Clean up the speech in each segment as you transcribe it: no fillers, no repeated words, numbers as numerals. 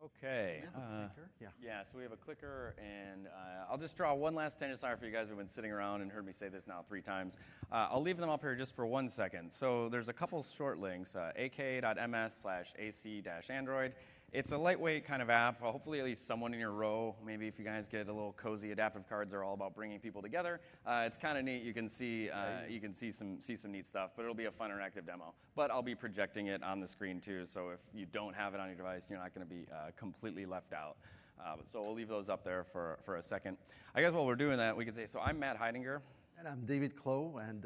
Okay. We have a clicker, yeah. Yeah, so we have a clicker, and I'll just draw one last attention. Sorry for you guys who've been sitting around and heard me say this now 3 times. I'll leave them up here just for 1 second. So there's a couple short links, aka.ms/ac-android. It's a lightweight kind of app. Hopefully at least someone in your row, maybe if you guys get a little cozy, adaptive cards are all about bringing people together. It's kind of neat. You can see some neat stuff, but it'll be a fun interactive demo. But I'll be projecting it on the screen too, so if you don't have it on your device, you're not going to be completely left out. So we'll leave those up there for a second. I guess while we're doing that, we can say, so I'm Matt Heidinger. And I'm David Clow, and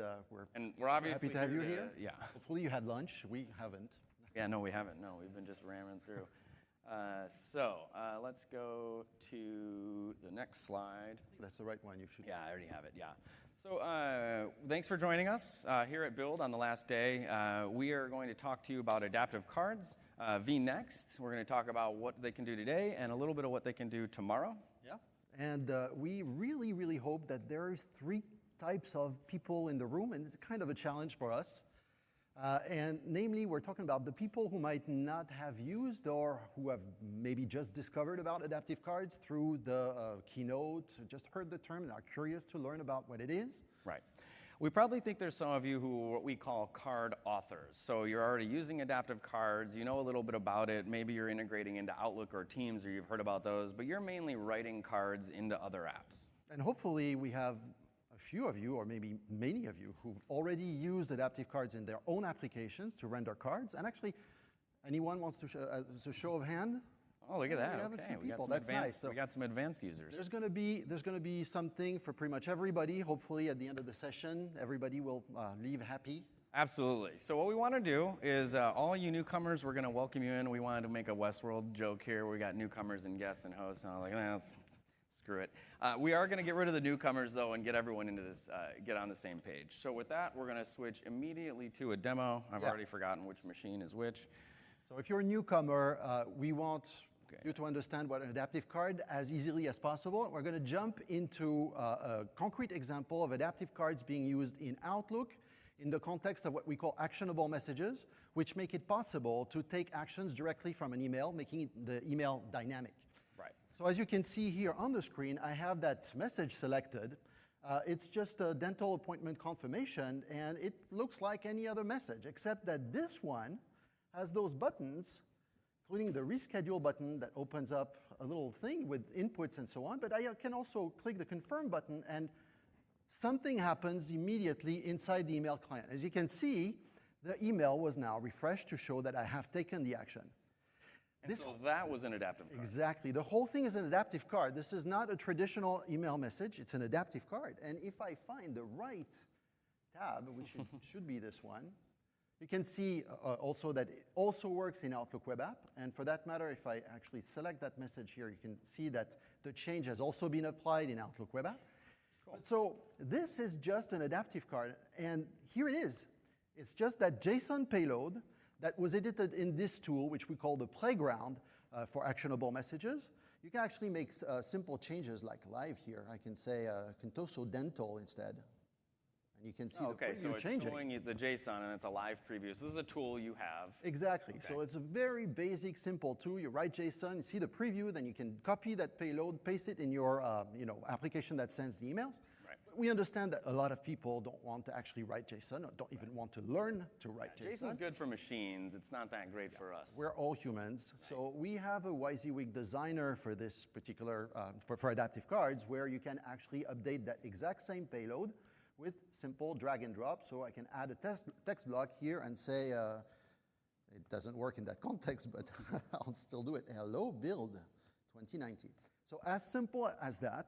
we're obviously happy to have you here. Yeah. Hopefully you had lunch. We haven't. Yeah, no, we haven't. No, we've been just ramming through. Let's go to the next slide. That's the right one. You should. Yeah, I already have it, yeah. So thanks for joining us here at Build on the last day. We are going to talk to you about adaptive cards, vNext. We're going to talk about what they can do today and a little bit of what they can do tomorrow. Yeah, and we really, really hope that there are 3 types of people in the room, and it's kind of a challenge for us. And namely, we're talking about the people who might not have used or who have maybe just discovered about adaptive cards through the keynote, just heard the term and are curious to learn about what it is. Right. We probably think there's some of you who are what we call card authors. So you're already using adaptive cards, you know a little bit about it, maybe you're integrating into Outlook or Teams or you've heard about those, but you're mainly writing cards into other apps. And hopefully we have a few of you, or maybe many of you, who've already used adaptive cards in their own applications to render cards. And actually, anyone wants to show, as a show of hand? Oh, look at that. We have okay. a few people. That's That's nice. So we got some advanced users. There's going to be something for pretty much everybody. Hopefully, at the end of the session, everybody will leave happy. Absolutely. So what we want to do is all you newcomers, we're going to welcome you in. We wanted to make a Westworld joke here. We got newcomers and guests and hosts, and I was like, screw it. We are going to get rid of the newcomers, though, and get everyone into this, get on the same page. So with that, we're going to switch immediately to a demo. I've already forgotten which machine is which. So if you're a newcomer, we want you to understand what an adaptive card as easily as possible. We're going to jump into a concrete example of adaptive cards being used in Outlook in the context of what we call actionable messages, which make it possible to take actions directly from an email, making the email dynamic. So as you can see here on the screen, I have that message selected. It's just a dental appointment confirmation, and it looks like any other message, except that this one has those buttons, including the reschedule button that opens up a little thing with inputs and so on. But I can also click the confirm button, and something happens immediately inside the email client. As you can see, the email was now refreshed to show that I have taken the action. And so that was an adaptive card. Exactly. The whole thing is an adaptive card. This is not a traditional email message. It's an adaptive card. And if I find the right tab, which should be this one, you can see also that it also works in Outlook Web App. And for that matter, if I actually select that message here, you can see that the change has also been applied in Outlook Web App. Cool. So this is just an adaptive card. And here it is. It's just that JSON payload that was edited in this tool, which we call the playground for actionable messages. You can actually make simple changes like live here. I can say Contoso Dental instead. And you can see the preview changing. It's showing you the JSON, and it's a live preview. So this is a tool you have. Exactly. Okay. So it's a very basic, simple tool. You write JSON, you see the preview, then you can copy that payload, paste it in your application that sends the emails. We understand that a lot of people don't want to actually write JSON or don't even want to learn to write JSON. JSON's good for machines. It's not that great for us. We're all humans. Right. So we have a WYSIWYG designer for this particular, for adaptive cards, where you can actually update that exact same payload with simple drag and drop. So I can add a text block here and say, it doesn't work in that context, but I'll still do it. Hello, build 2019. So as simple as that.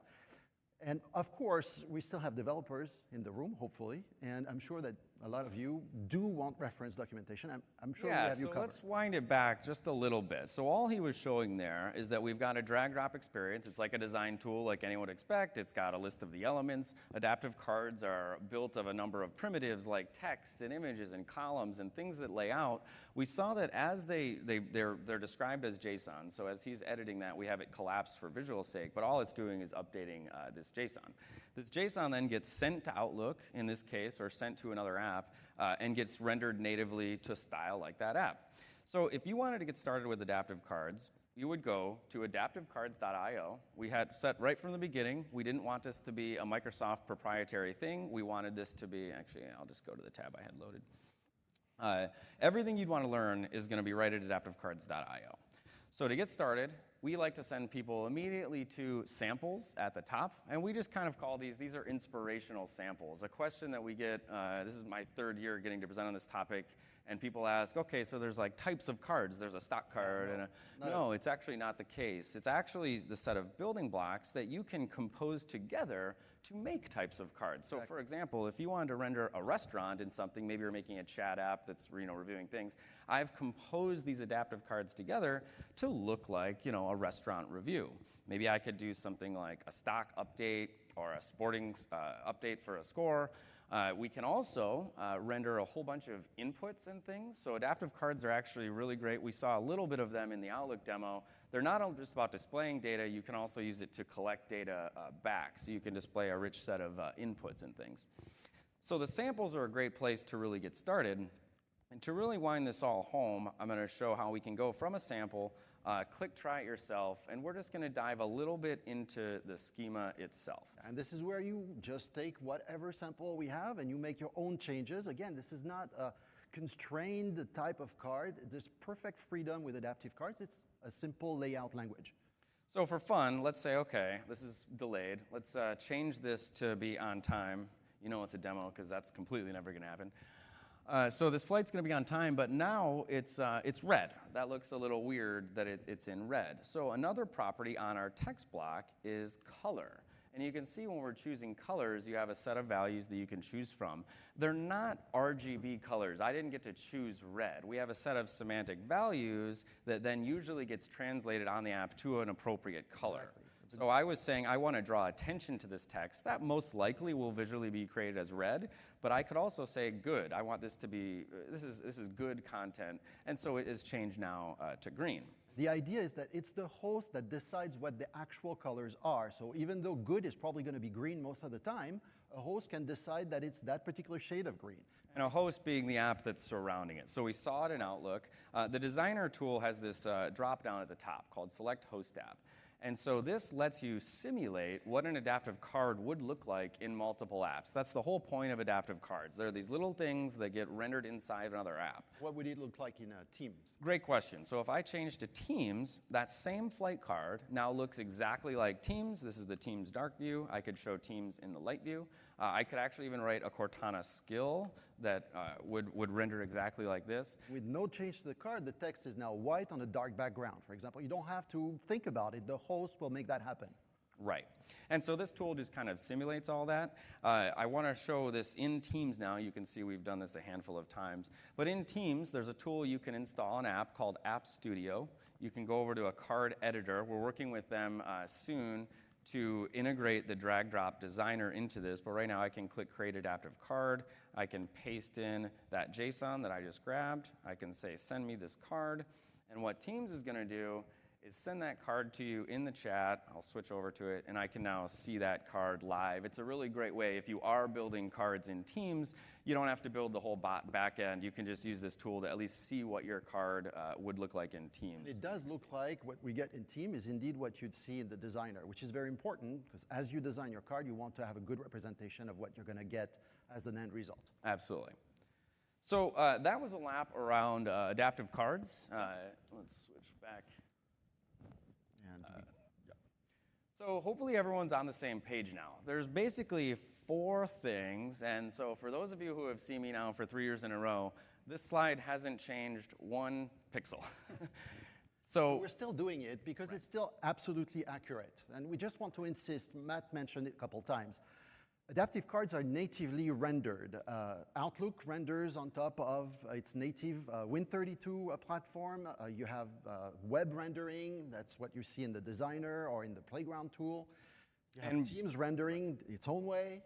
And of course, we still have developers in the room, hopefully, and I'm sure that a lot of you do want reference documentation. I'm sure we have you covered. So let's wind it back just a little bit. So all he was showing there is that we've got a drag-drop experience. It's like a design tool like anyone would expect. It's got a list of the elements. Adaptive cards are built of a number of primitives like text and images and columns and things that lay out. We saw that as they're described as JSON, so as he's editing that, we have it collapsed for visual sake, but all it's doing is updating this JSON. This JSON then gets sent to Outlook, in this case, or sent to another app, and gets rendered natively to style like that app. So if you wanted to get started with adaptive cards, you would go to adaptivecards.io. We had set right from the beginning, we didn't want this to be a Microsoft proprietary thing. We wanted this to be, actually, I'll just go to the tab I had loaded. Everything you'd want to learn is going to be right at adaptivecards.io. So to get started, we like to send people immediately to samples at the top, and we just kind of call these are inspirational samples. A question that we get, this is my 3rd year getting to present on this topic, and people ask, okay, so there's like types of cards. There's a stock card and a, no, it's actually not the case. It's actually the set of building blocks that you can compose together to make types of cards. So for example, if you wanted to render a restaurant in something, maybe you're making a chat app that's reviewing things, I've composed these adaptive cards together to look like a restaurant review. Maybe I could do something like a stock update or a sporting update for a score. We can also render a whole bunch of inputs and things. So adaptive cards are actually really great. We saw a little bit of them in the Outlook demo. They're not only just about displaying data, you can also use it to collect data back. So you can display a rich set of inputs and things. So the samples are a great place to really get started. And to really wind this all home, I'm going to show how we can go from a sample, click try it yourself, and we're just going to dive a little bit into the schema itself. And this is where you just take whatever sample we have and you make your own changes. Again, this is not a constrained type of card. There's perfect freedom with adaptive cards. It's a simple layout language. So for fun, let's say, okay, this is delayed. Let's change this to be on time. You know it's a demo because that's completely never going to happen. So this flight's going to be on time, but now it's red. That looks a little weird that it's in red. So another property on our text block is color. And you can see when we're choosing colors, you have a set of values that you can choose from. They're not RGB colors. I didn't get to choose red. We have a set of semantic values that then usually gets translated on the app to an appropriate color. Exactly. So I was saying I want to draw attention to this text. That most likely will visually be created as red, but I could also say good. I want this to be, this is good content, and so it is changed now to green. The idea is that it's the host that decides what the actual colors are. So even though good is probably going to be green most of the time, a host can decide that it's that particular shade of green. And a host being the app that's surrounding it. So we saw it in Outlook. The designer tool has this drop down at the top called Select Host App. And so this lets you simulate what an adaptive card would look like in multiple apps. That's the whole point of adaptive cards. They're these little things that get rendered inside another app. What would it look like in Teams? Great question. So if I change to Teams, that same flight card now looks exactly like Teams. This is the Teams dark view. I could show Teams in the light view. I could actually even write a Cortana skill that would render exactly like this. With no change to the card, the text is now white on a dark background. For example, you don't have to think about it. The host will make that happen. Right. And so this tool just kind of simulates all that. I want to show this in Teams now. You can see we've done this a handful of times. But in Teams, there's a tool you can install an app called App Studio. You can go over to a card editor. We're working with them soon to integrate the drag-drop designer into this, but right now I can click Create Adaptive Card. I can paste in that JSON that I just grabbed. I can say, send me this card. And what Teams is going to do is send that card to you in the chat. I'll switch over to it, and I can now see that card live. It's a really great way. If you are building cards in Teams, you don't have to build the whole back end. You can just use this tool to at least see what your card would look like in Teams. It does look like what we get in Teams is indeed what you'd see in the designer, which is very important because as you design your card, you want to have a good representation of what you're going to get as an end result. Absolutely. So that was a lap around adaptive cards. Let's switch back. So hopefully everyone's on the same page now. There's basically 4 things, and so for those of you who have seen me now for 3 years in a row, this slide hasn't changed 1 pixel. So we're still doing it because it's still absolutely accurate. And we just want to insist, Matt mentioned it a couple times, adaptive cards are natively rendered. Outlook renders on top of its native Win32 platform. You have web rendering. That's what you see in the designer or in the playground tool. You have Teams rendering its own way.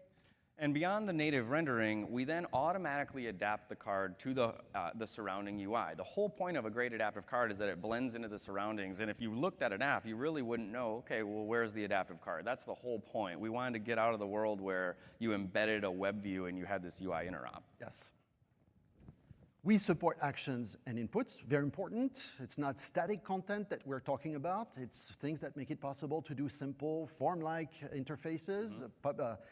And beyond the native rendering, we then automatically adapt the card to the surrounding UI. The whole point of a great adaptive card is that it blends into the surroundings. And if you looked at an app, you really wouldn't know, okay, well, where's the adaptive card? That's the whole point. We wanted to get out of the world where you embedded a web view and you had this UI interop. Yes. We support actions and inputs, very important. It's not static content that we're talking about. It's things that make it possible to do simple form-like interfaces,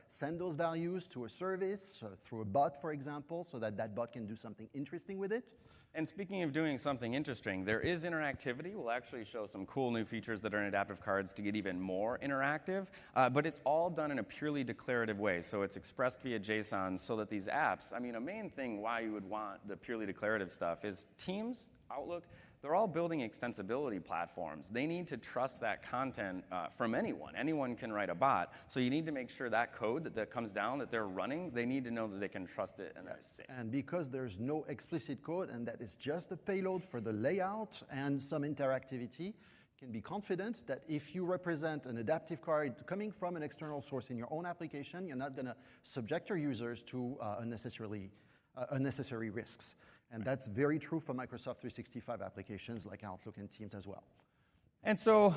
send those values to a service through a bot, for example, so that that bot can do something interesting with it. And speaking of doing something interesting, there is interactivity. We'll actually show some cool new features that are in adaptive cards to get even more interactive, but it's all done in a purely declarative way. So it's expressed via JSON so that these apps, I mean, a main thing why you would want the purely declarative stuff is Teams, Outlook, they're all building extensibility platforms. They need to trust that content from anyone. Anyone can write a bot. So you need to make sure that code that comes down, that they're running, they need to know that they can trust it and that it's safe. And because there's no explicit code and that is just a payload for the layout and some interactivity, you can be confident that if you represent an adaptive card coming from an external source in your own application, you're not going to subject your users to unnecessary risks. And that's very true for Microsoft 365 applications like Outlook and Teams as well. And so,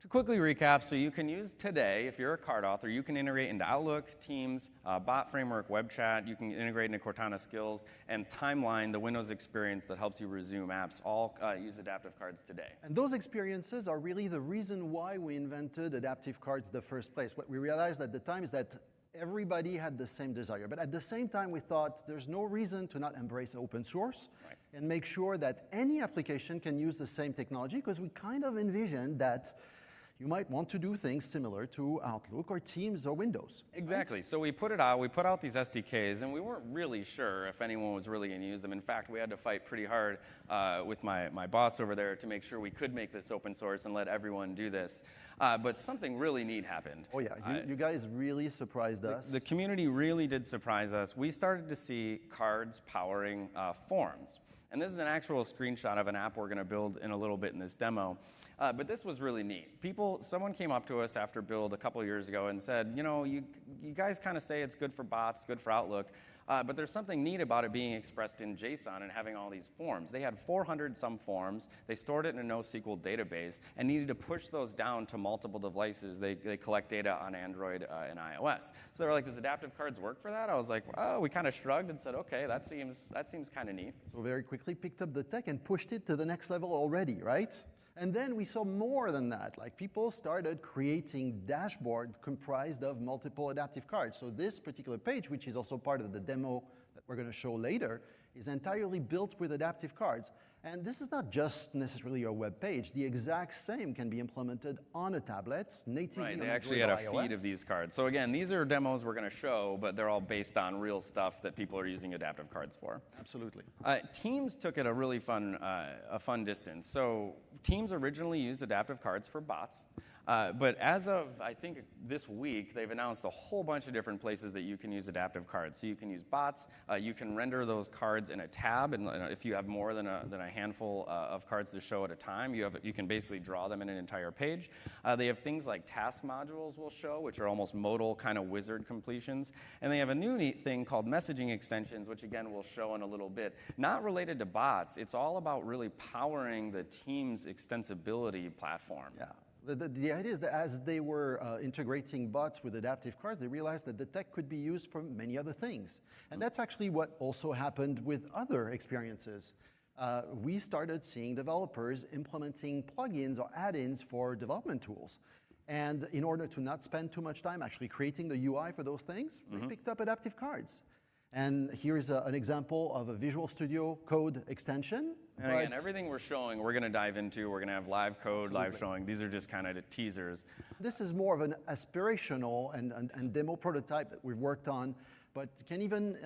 to quickly recap, so you can use today, if you're a card author, you can integrate into Outlook, Teams, Bot Framework, Web Chat, you can integrate into Cortana Skills, and Timeline, the Windows experience that helps you resume apps, all use adaptive cards today. And those experiences are really the reason why we invented adaptive cards in the first place. What we realized at the time is that everybody had the same desire. But at the same time, we thought there's no reason to not embrace open source and make sure that any application can use the same technology, because we kind of envisioned that you might want to do things similar to Outlook or Teams or Windows. Exactly. Right? So we put it out. We put out these SDKs, and we weren't really sure if anyone was really going to use them. In fact, we had to fight pretty hard with my boss over there to make sure we could make this open source and let everyone do this. But something really neat happened. Oh, yeah. You guys really surprised us. The community really did surprise us. We started to see cards powering forms. And this is an actual screenshot of an app we're going to build in a little bit in this demo. But this was really neat. Someone came up to us after Build a couple years ago and said, you know, you guys kind of say it's good for bots, good for Outlook, but there's something neat about it being expressed in JSON and having all these forms. They had 400 some forms. They stored it in a NoSQL database and needed to push those down to multiple devices. They collect data on Android and iOS. So they were like, does adaptive cards work for that? I was like, oh, we kind of shrugged and said, okay, that seems kind of neat. So very quickly picked up the tech and pushed it to the next level already, right? And then we saw more than that. Like, people started creating dashboards comprised of multiple adaptive cards. So this particular page, which is also part of the demo that we're going to show later, is entirely built with adaptive cards. And this is not just necessarily a web page. The exact same can be implemented on a tablet, natively on Android or iOS. Right, they actually had a feed of these cards. So again, these are demos we're going to show, but they're all based on real stuff that people are using adaptive cards for. Absolutely. Teams took it a really fun distance. So Teams originally used adaptive cards for bots. But as of, I think, this week, they've announced a whole bunch of different places that you can use adaptive cards. So you can use bots. You can render those cards in a tab. And if you have more than a handful of cards to show at a time, you can basically draw them in an entire page. They have things like task modules will show, which are almost modal kind of wizard completions. And they have a new neat thing called messaging extensions, which, again, we'll show in a little bit. Not related to bots. It's all about really powering the Teams extensibility platform. Yeah. The idea is that as they were integrating bots with adaptive cards, they realized that the tech could be used for many other things. And that's actually what also happened with other experiences. We started seeing developers implementing plugins or add-ins for development tools. And in order to not spend too much time actually creating the UI for those things, we picked up adaptive cards. And here's an example of a Visual Studio Code extension. And again, everything we're showing, we're going to dive into. We're going to have live code, live showing. These are just kind of the teasers. This is more of an aspirational and demo prototype that we've worked on, but can even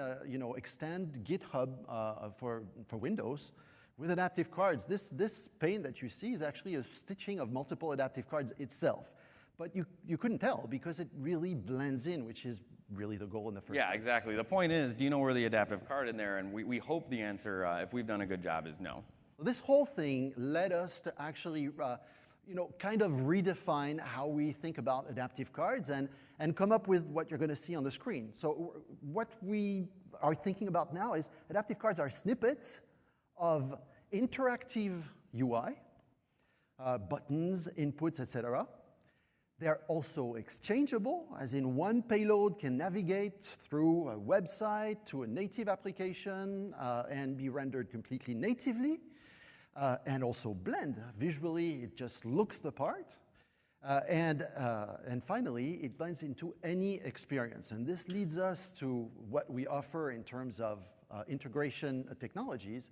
extend GitHub for Windows with adaptive cards. This pane that you see is actually a stitching of multiple adaptive cards itself. But you couldn't tell because it really blends in, which is really the goal in the first place. Yeah, exactly. The point is, do you know where the adaptive card in there? And we hope the answer, if we've done a good job, is no. Well, this whole thing led us to actually kind of redefine how we think about adaptive cards and come up with what you're going to see on the screen. So what we are thinking about now is adaptive cards are snippets of interactive UI, buttons, inputs, etc., They're also exchangeable, as in one payload can navigate through a website to a native application and be rendered completely natively, and also blend. Visually, it just looks the part. And finally, it blends into any experience. And this leads us to what we offer in terms of integration technologies.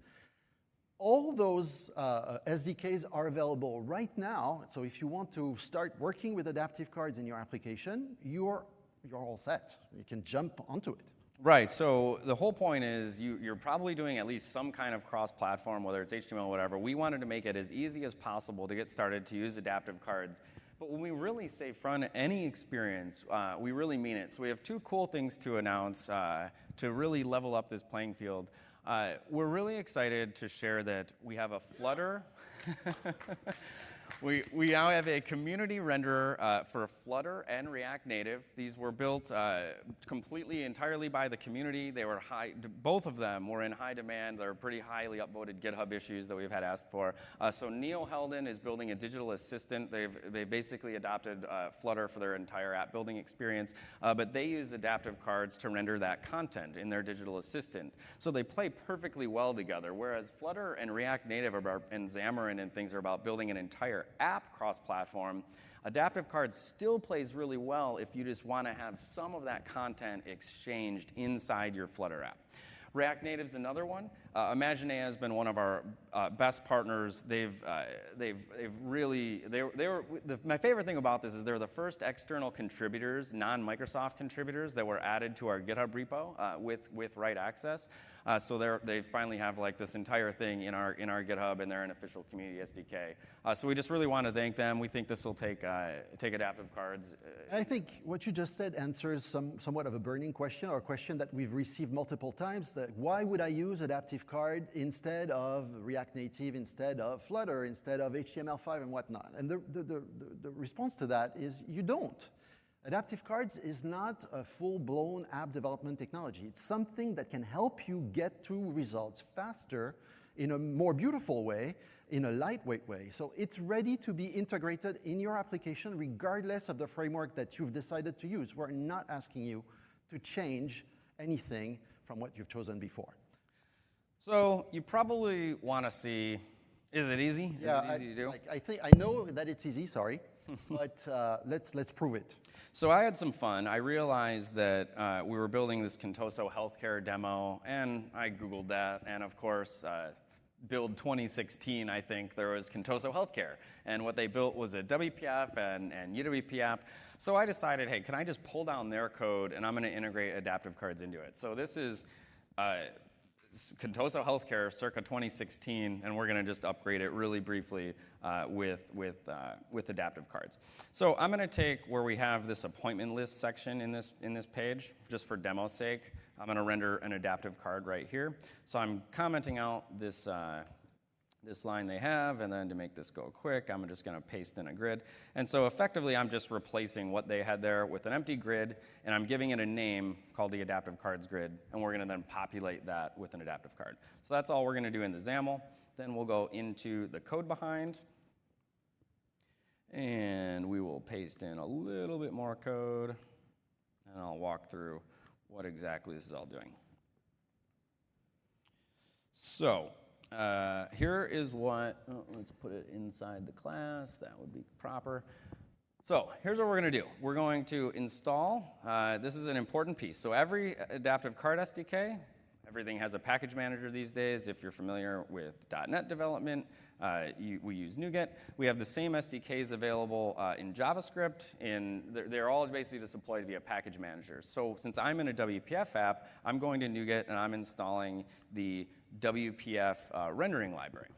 All those SDKs are available right now. So if you want to start working with adaptive cards in your application, you're all set. You can jump onto it. Right, so the whole point is you're probably doing at least some kind of cross-platform, whether it's HTML or whatever. We wanted to make it as easy as possible to get started to use adaptive cards. But when we really say front any experience, we really mean it. So we have two cool things to announce to really level up this playing field. We're really excited to share that we have a Flutter. We now have a community renderer for Flutter and React Native. These were built completely, entirely by the community. They were both of them were in high demand. They're pretty highly upvoted GitHub issues that we've had asked for. So Neil Helden is building a digital assistant. They basically adopted Flutter for their entire app building experience, but they use adaptive cards to render that content in their digital assistant. So they play perfectly well together, whereas Flutter and React Native and Xamarin and things are about building an entire app cross-platform. Adaptive cards still plays really well if you just want to have some of that content exchanged inside your Flutter app. React Native's another one. Imaginea has been one of our best partners. My favorite thing about this is they're the first external contributors, non-Microsoft contributors that were added to our GitHub repo with write access. So they finally have like this entire thing in our GitHub, and they're an official community SDK. So we just really want to thank them. We think this will take adaptive cards. I think what you just said answers somewhat of a burning question, or a question that we've received multiple times. That why would I use adaptive card instead of React Native, instead of Flutter, instead of HTML5 and whatnot? And the response to that is you don't. Adaptive cards is not a full-blown app development technology. It's something that can help you get to results faster in a more beautiful way, in a lightweight way. So it's ready to be integrated in your application regardless of the framework that you've decided to use. We're not asking you to change anything from what you've chosen before. So you probably want to see, is it easy? Is it easy to do? I know that it's easy, sorry, but let's prove it. So I had some fun. I realized that we were building this Contoso healthcare demo, and I Googled that, and of course, build 2016, I think, there was Contoso healthcare. And what they built was a WPF and UWP app. So I decided, hey, can I just pull down their code, and I'm going to integrate adaptive cards into it. So this is Contoso Healthcare circa 2016, and we're going to just upgrade it really briefly with adaptive cards. So I'm going to take where we have this appointment list section in this page, just for demo's sake. I'm going to render an adaptive card right here. So I'm commenting out this line they have, and then to make this go quick, I'm just going to paste in a grid. And so effectively, I'm just replacing what they had there with an empty grid, and I'm giving it a name called the adaptive cards grid, and we're going to then populate that with an adaptive card. So that's all we're going to do in the XAML. Then we'll go into the code behind, and we will paste in a little bit more code, and I'll walk through what exactly this is all doing. So here is what, let's put it inside the class. That would be proper. So here's what we're going to do. We're going to install, this is an important piece. So every adaptive card SDK, everything has a package manager these days. If you're familiar with .NET development, we use NuGet. We have the same SDKs available in JavaScript. They're all basically just deployed via package managers. So since I'm in a WPF app, I'm going to NuGet, and I'm installing the WPF rendering library.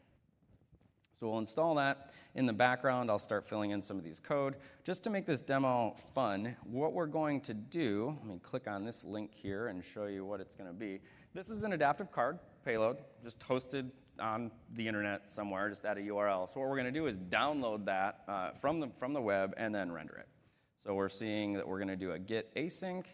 So we'll install that. In the background, I'll start filling in some of these code. Just to make this demo fun, what we're going to do, let me click on this link here and show you what it's going to be. This is an adaptive card payload, just hosted on the internet somewhere, just at a URL. So what we're going to do is download that from the web and then render it. So we're seeing that we're going to do a get async.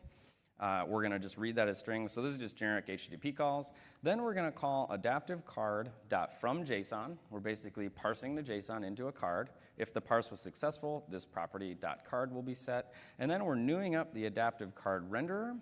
We're going to just read that as strings. So this is just generic HTTP calls. Then we're going to call adaptive card.fromJSON. We're basically parsing the JSON into a card. If the parse was successful, this property.card will be set. And then we're newing up the adaptive card renderer.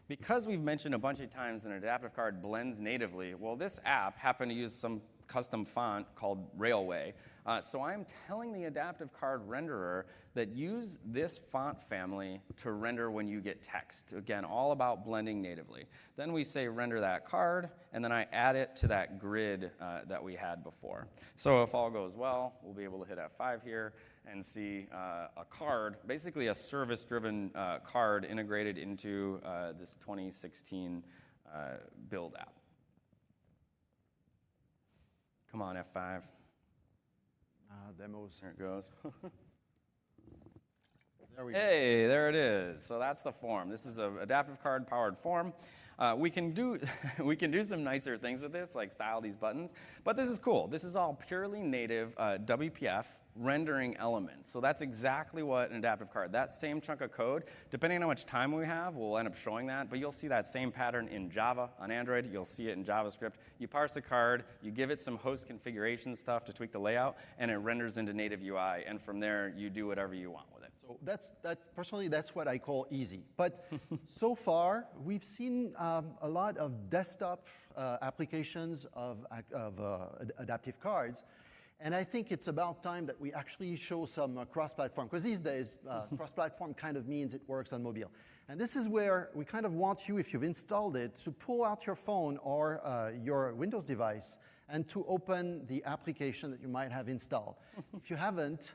Because we've mentioned a bunch of times that an adaptive card blends natively, well, this app happened to use some custom font called Railway. So I'm telling the adaptive card renderer that use this font family to render when you get text. Again, all about blending natively. Then we say render that card, and then I add it to that grid that we had before. So if all goes well, we'll be able to hit F5 here and see a card, basically a service-driven card integrated into this 2016 build app. Come on, F5. Demos. There it goes. There we go. Hey, there it is. So that's the form. This is an adaptive card powered form. We can do some nicer things with this, like style these buttons, but this is cool. This is all purely native WPF rendering elements. So that's exactly what an adaptive card, that same chunk of code, depending on how much time we have, we'll end up showing that, but you'll see that same pattern in Java on Android, you'll see it in JavaScript. You parse a card, you give it some host configuration stuff to tweak the layout, and it renders into native UI, and from there, you do whatever you want with it. So personally, that's what I call easy. But so far, we've seen a lot of desktop applications of adaptive cards. And I think it's about time that we actually show some cross-platform, because these days, cross-platform kind of means it works on mobile. And this is where we kind of want you, if you've installed it, to pull out your phone or your Windows device and to open the application that you might have installed. If you haven't,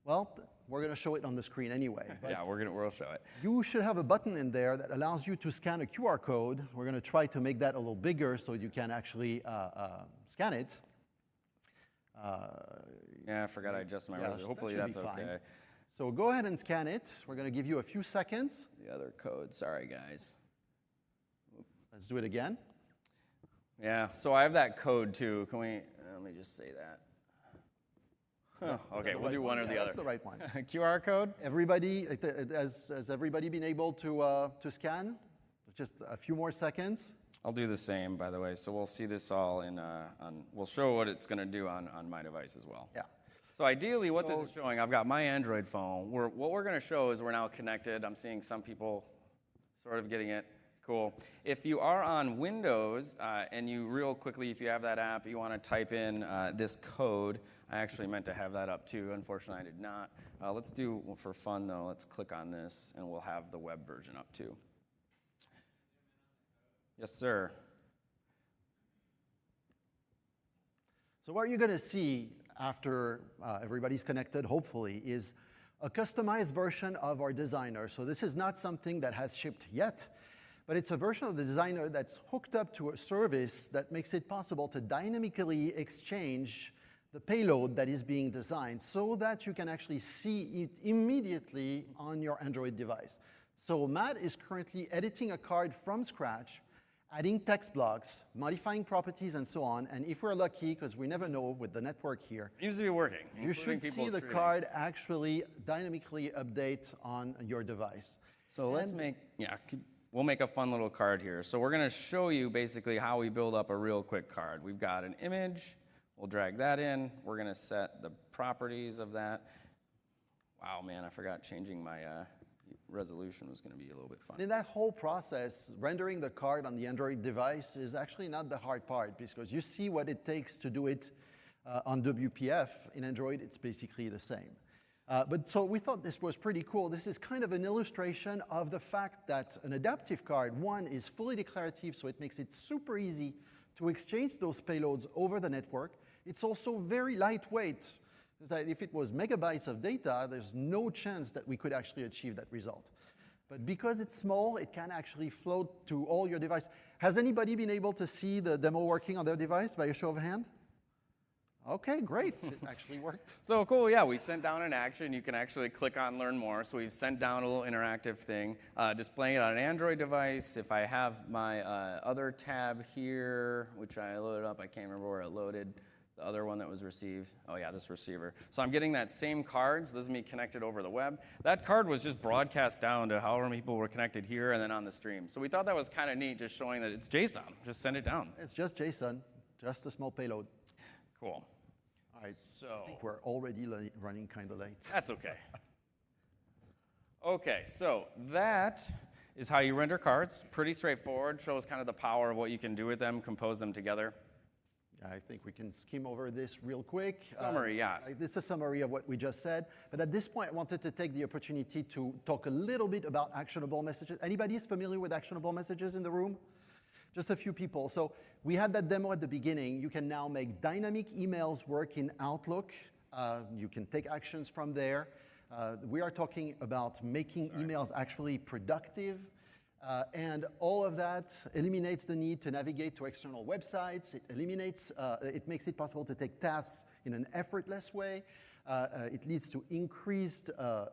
well, we're going to show it on the screen anyway. Yeah, we'll show it. You should have a button in there that allows you to scan a QR code. We're going to try to make that a little bigger so you can actually scan it. Yeah, I forgot I adjusted my resolution. Hopefully that's okay. So go ahead and scan it. We're going to give you a few seconds. The other code, sorry guys. Let's do it again. Yeah, so I have that code too. Can we, let me just say that. Okay, we'll do one or the other. That's the right one. QR code? Everybody, has everybody been able to scan? Just a few more seconds. I'll do the same, by the way. So we'll see this all in, we'll show what it's going to do on my device as well. Yeah. So ideally, what this is showing, I've got my Android phone. What we're going to show is we're now connected. I'm seeing some people sort of getting it. Cool. If you are on Windows, and you real quickly, if you have that app, you want to type in this code. I actually meant to have that up too. Unfortunately, I did not. Let's do, for fun though, let's click on this, and we'll have the web version up too. Yes, sir. So what you're going to see after everybody's connected, hopefully, is a customized version of our designer. So this is not something that has shipped yet, but it's a version of the designer that's hooked up to a service that makes it possible to dynamically exchange the payload that is being designed so that you can actually see it immediately on your Android device. So Matt is currently editing a card from scratch, adding text blocks, modifying properties, and so on. And if we're lucky, because we never know with the network here, seems to be working. you should see the card actually dynamically update on your device. So let's we'll make a fun little card here. So we're going to show you basically how we build up a real quick card. We've got an image. We'll drag that in. We're going to set the properties of that. Wow, man, I forgot changing my resolution was going to be a little bit fun. In that whole process, rendering the card on the Android device is actually not the hard part, because you see what it takes to do it on WPF. In Android, it's basically the same. But so we thought this was pretty cool. This is kind of an illustration of the fact that an adaptive card, one, is fully declarative, so it makes it super easy to exchange those payloads over the network. It's also very lightweight. That if it was megabytes of data, there's no chance that we could actually achieve that result. But because it's small, it can actually float to all your device. Has anybody been able to see the demo working on their device by a show of hand? Okay, great. It actually worked. So cool, yeah, we sent down an action. You can actually click on Learn More. So we've sent down a little interactive thing, displaying it on an Android device. If I have my other tab here, which I loaded up, I can't remember where it loaded. The other one that was received, oh yeah, this receiver. So I'm getting that same card, so this is me connected over the web. That card was just broadcast down to however many people were connected here and then on the stream. So we thought that was kind of neat, just showing that it's JSON. Just send it down. It's just JSON, just a small payload. Cool. All right, so I think we're already running kind of late. That's okay. Okay, so that is how you render cards. Pretty straightforward, shows kind of the power of what you can do with them, compose them together. I think we can skim over this real quick. Summary, yeah. This is a summary of what we just said. But at this point, I wanted to take the opportunity to talk a little bit about actionable messages. Anybody is familiar with actionable messages in the room? Just a few people. So we had that demo at the beginning. You can now make dynamic emails work in Outlook. You can take actions from there. We are talking about making emails actually productive. And all of that eliminates the need to navigate to external websites. It makes it possible to take tasks in an effortless way. It leads to increased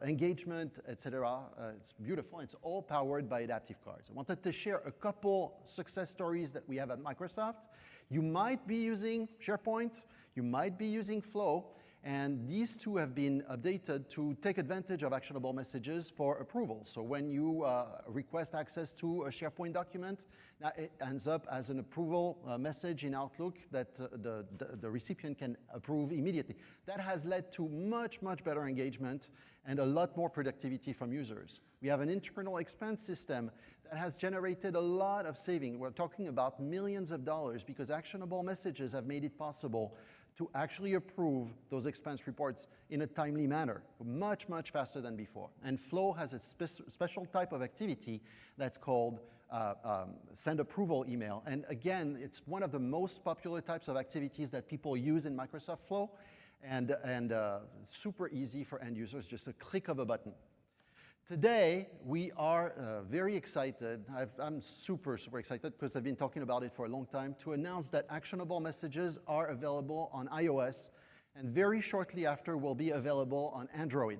engagement, etc. It's beautiful. It's all powered by adaptive cards. I wanted to share a couple success stories that we have at Microsoft. You might be using SharePoint. You might be using Flow. And these two have been updated to take advantage of actionable messages for approval. So when you request access to a SharePoint document, now it ends up as an approval message in Outlook that the recipient can approve immediately. That has led to much, much better engagement and a lot more productivity from users. We have an internal expense system that has generated a lot of saving. We're talking about millions of dollars because actionable messages have made it possible to actually approve those expense reports in a timely manner, much, much faster than before. And Flow has a special type of activity that's called send approval email. And again, it's one of the most popular types of activities that people use in Microsoft Flow, and super easy for end users, just a click of a button. Today, we are very excited. I'm super, super excited because I've been talking about it for a long time to announce that actionable messages are available on iOS and very shortly after will be available on Android.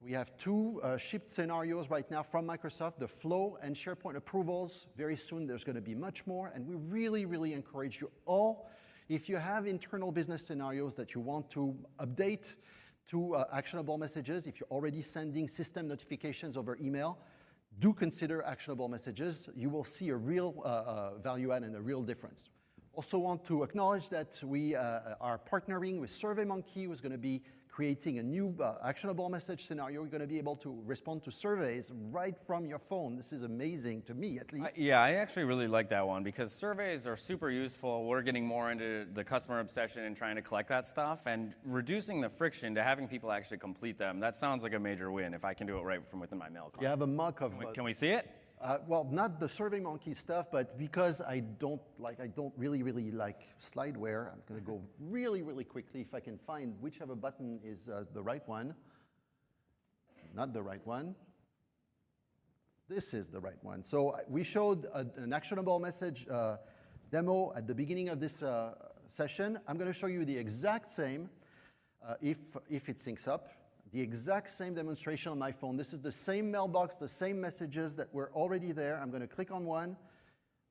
We have two shipped scenarios right now from Microsoft, the Flow and SharePoint approvals. Very soon, there's going to be much more, and we really, really encourage you all, if you have internal business scenarios that you want to update to actionable messages, if you're already sending system notifications over email, do consider actionable messages. You will see a real value add and a real difference. Also want to acknowledge that we are partnering with SurveyMonkey, who's going to be creating a new actionable message scenario. You're going to be able to respond to surveys right from your phone. This is amazing to me, at least. Yeah, I actually really like that one because surveys are super useful. We're getting more into the customer obsession and trying to collect that stuff and reducing the friction to having people actually complete them. That sounds like a major win if I can do it right from within my mail account. You have a mock of... Can we see it? Well, not the SurveyMonkey stuff, but because I don't really like slideware, I'm going to go really, really quickly if I can find whichever button is the right one. Not the right one. This is the right one. So we showed an actionable message demo at the beginning of this session. I'm going to show you the exact same if it syncs up. The exact same demonstration on my phone. This is the same mailbox, the same messages that were already there. I'm going to click on one.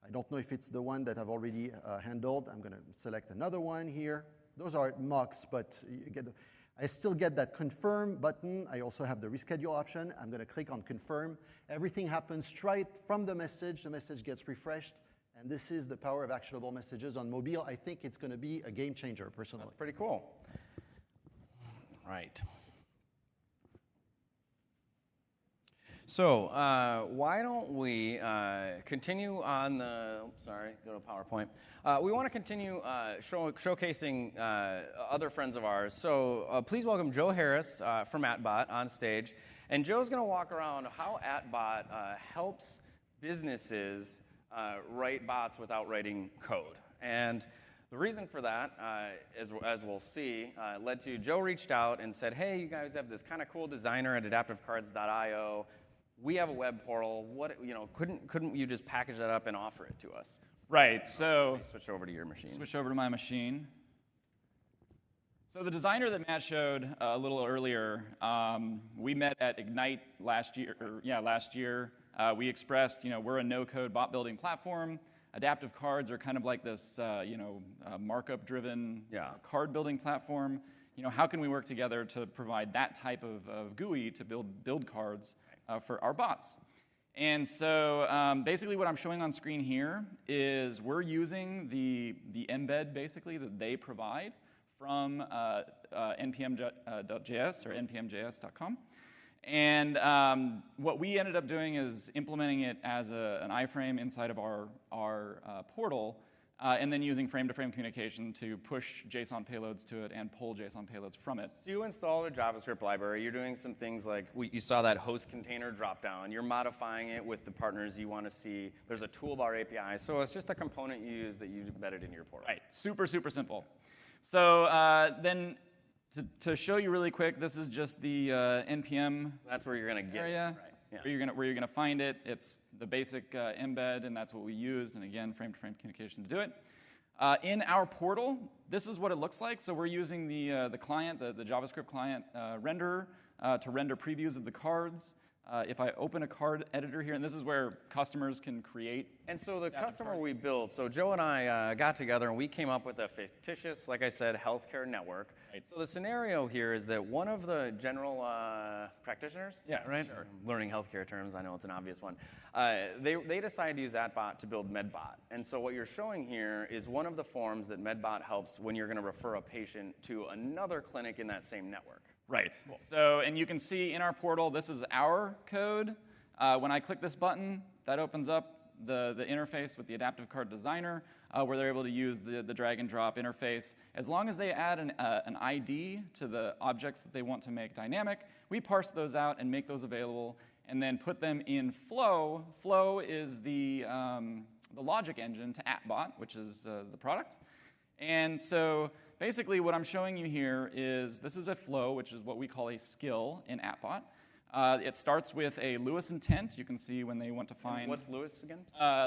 I don't know if it's the one that I've already handled. I'm going to select another one here. Those are mocks, but I still get that confirm button. I also have the reschedule option. I'm going to click on confirm. Everything happens straight from the message. The message gets refreshed. And this is the power of actionable messages on mobile. I think it's going to be a game changer, personally. That's pretty cool. Right. So why don't we continue on the, go to PowerPoint. We want to continue showcasing other friends of ours. So please welcome Joe Harris from atBOT on stage. And Joe's going to walk around how atBOT helps businesses write bots without writing code. And the reason for that, as we'll see, led to Joe reached out and said, hey, you guys have this kind of cool designer at adaptivecards.io. We have a web portal. Couldn't you just package that up and offer it to us? Right. So switch over to your machine. Switch over to my machine. So the designer that Matt showed a little earlier, we met at Ignite last year. We expressed, we're a no-code bot building platform. Adaptive cards are kind of like this, markup-driven card building platform. How can we work together to provide that type of GUI to build cards for our bots? And so basically what I'm showing on screen here is we're using the embed, basically, that they provide from npm.js or npmjs.com. And what we ended up doing is implementing it as an iframe inside of our portal, and then using frame-to-frame communication to push JSON payloads to it and pull JSON payloads from it. So you installed a JavaScript library. You're doing some things like you saw that host container dropdown. You're modifying it with the partners you want to see. There's a toolbar API. So it's just a component you use that you embedded into your portal. Right. Super, super simple. So then to show you really quick, this is just the NPM. That's where you're going to get area. It. Right. Yeah. Where you're gonna find it. It's the basic embed, and that's what we used. And again, frame-to-frame communication to do it. In our portal, this is what it looks like. So we're using the client, the JavaScript client renderer to render previews of the cards. If I open a card editor here, and this is where customers can create. And so the customer we built, so Joe and I got together and we came up with a fictitious, like I said, healthcare network. Right. So the scenario here is that one of the general practitioners, right? Sure. Learning healthcare terms, I know it's an obvious one. They decided to use atBOT to build MedBot. And so what you're showing here is one of the forms that MedBot helps when you're going to refer a patient to another clinic in that same network. Right. Cool. So, and you can see in our portal, this is our code. When I click this button, that opens up the interface with the adaptive card designer, where they're able to use the drag and drop interface. As long as they add an ID to the objects that they want to make dynamic, we parse those out and make those available, and then put them in Flow. Flow is the logic engine to atBOT, which is the product. And so basically what I'm showing you here is this is a flow, which is what we call a skill in atBOT. It starts with a Lewis intent. You can see when they want to find... And what's Lewis again?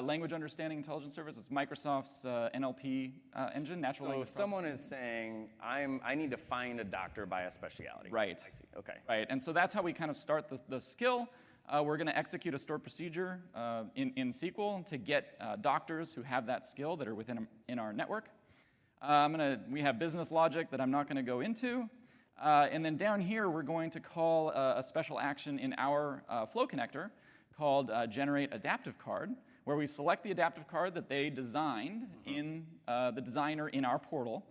Language Understanding Intelligence Service. It's Microsoft's NLP engine, natural language processing. So someone is saying, I need to find a doctor by a specialty. Right. I see. Okay. Right, and so that's how we kind of start the skill. We're going to execute a stored procedure in SQL to get doctors who have that skill that are in our network. We have business logic that I'm not going to go into. And then down here, we're going to call a special action in our flow connector called generate adaptive card, where we select the adaptive card that they designed in the designer in our portal.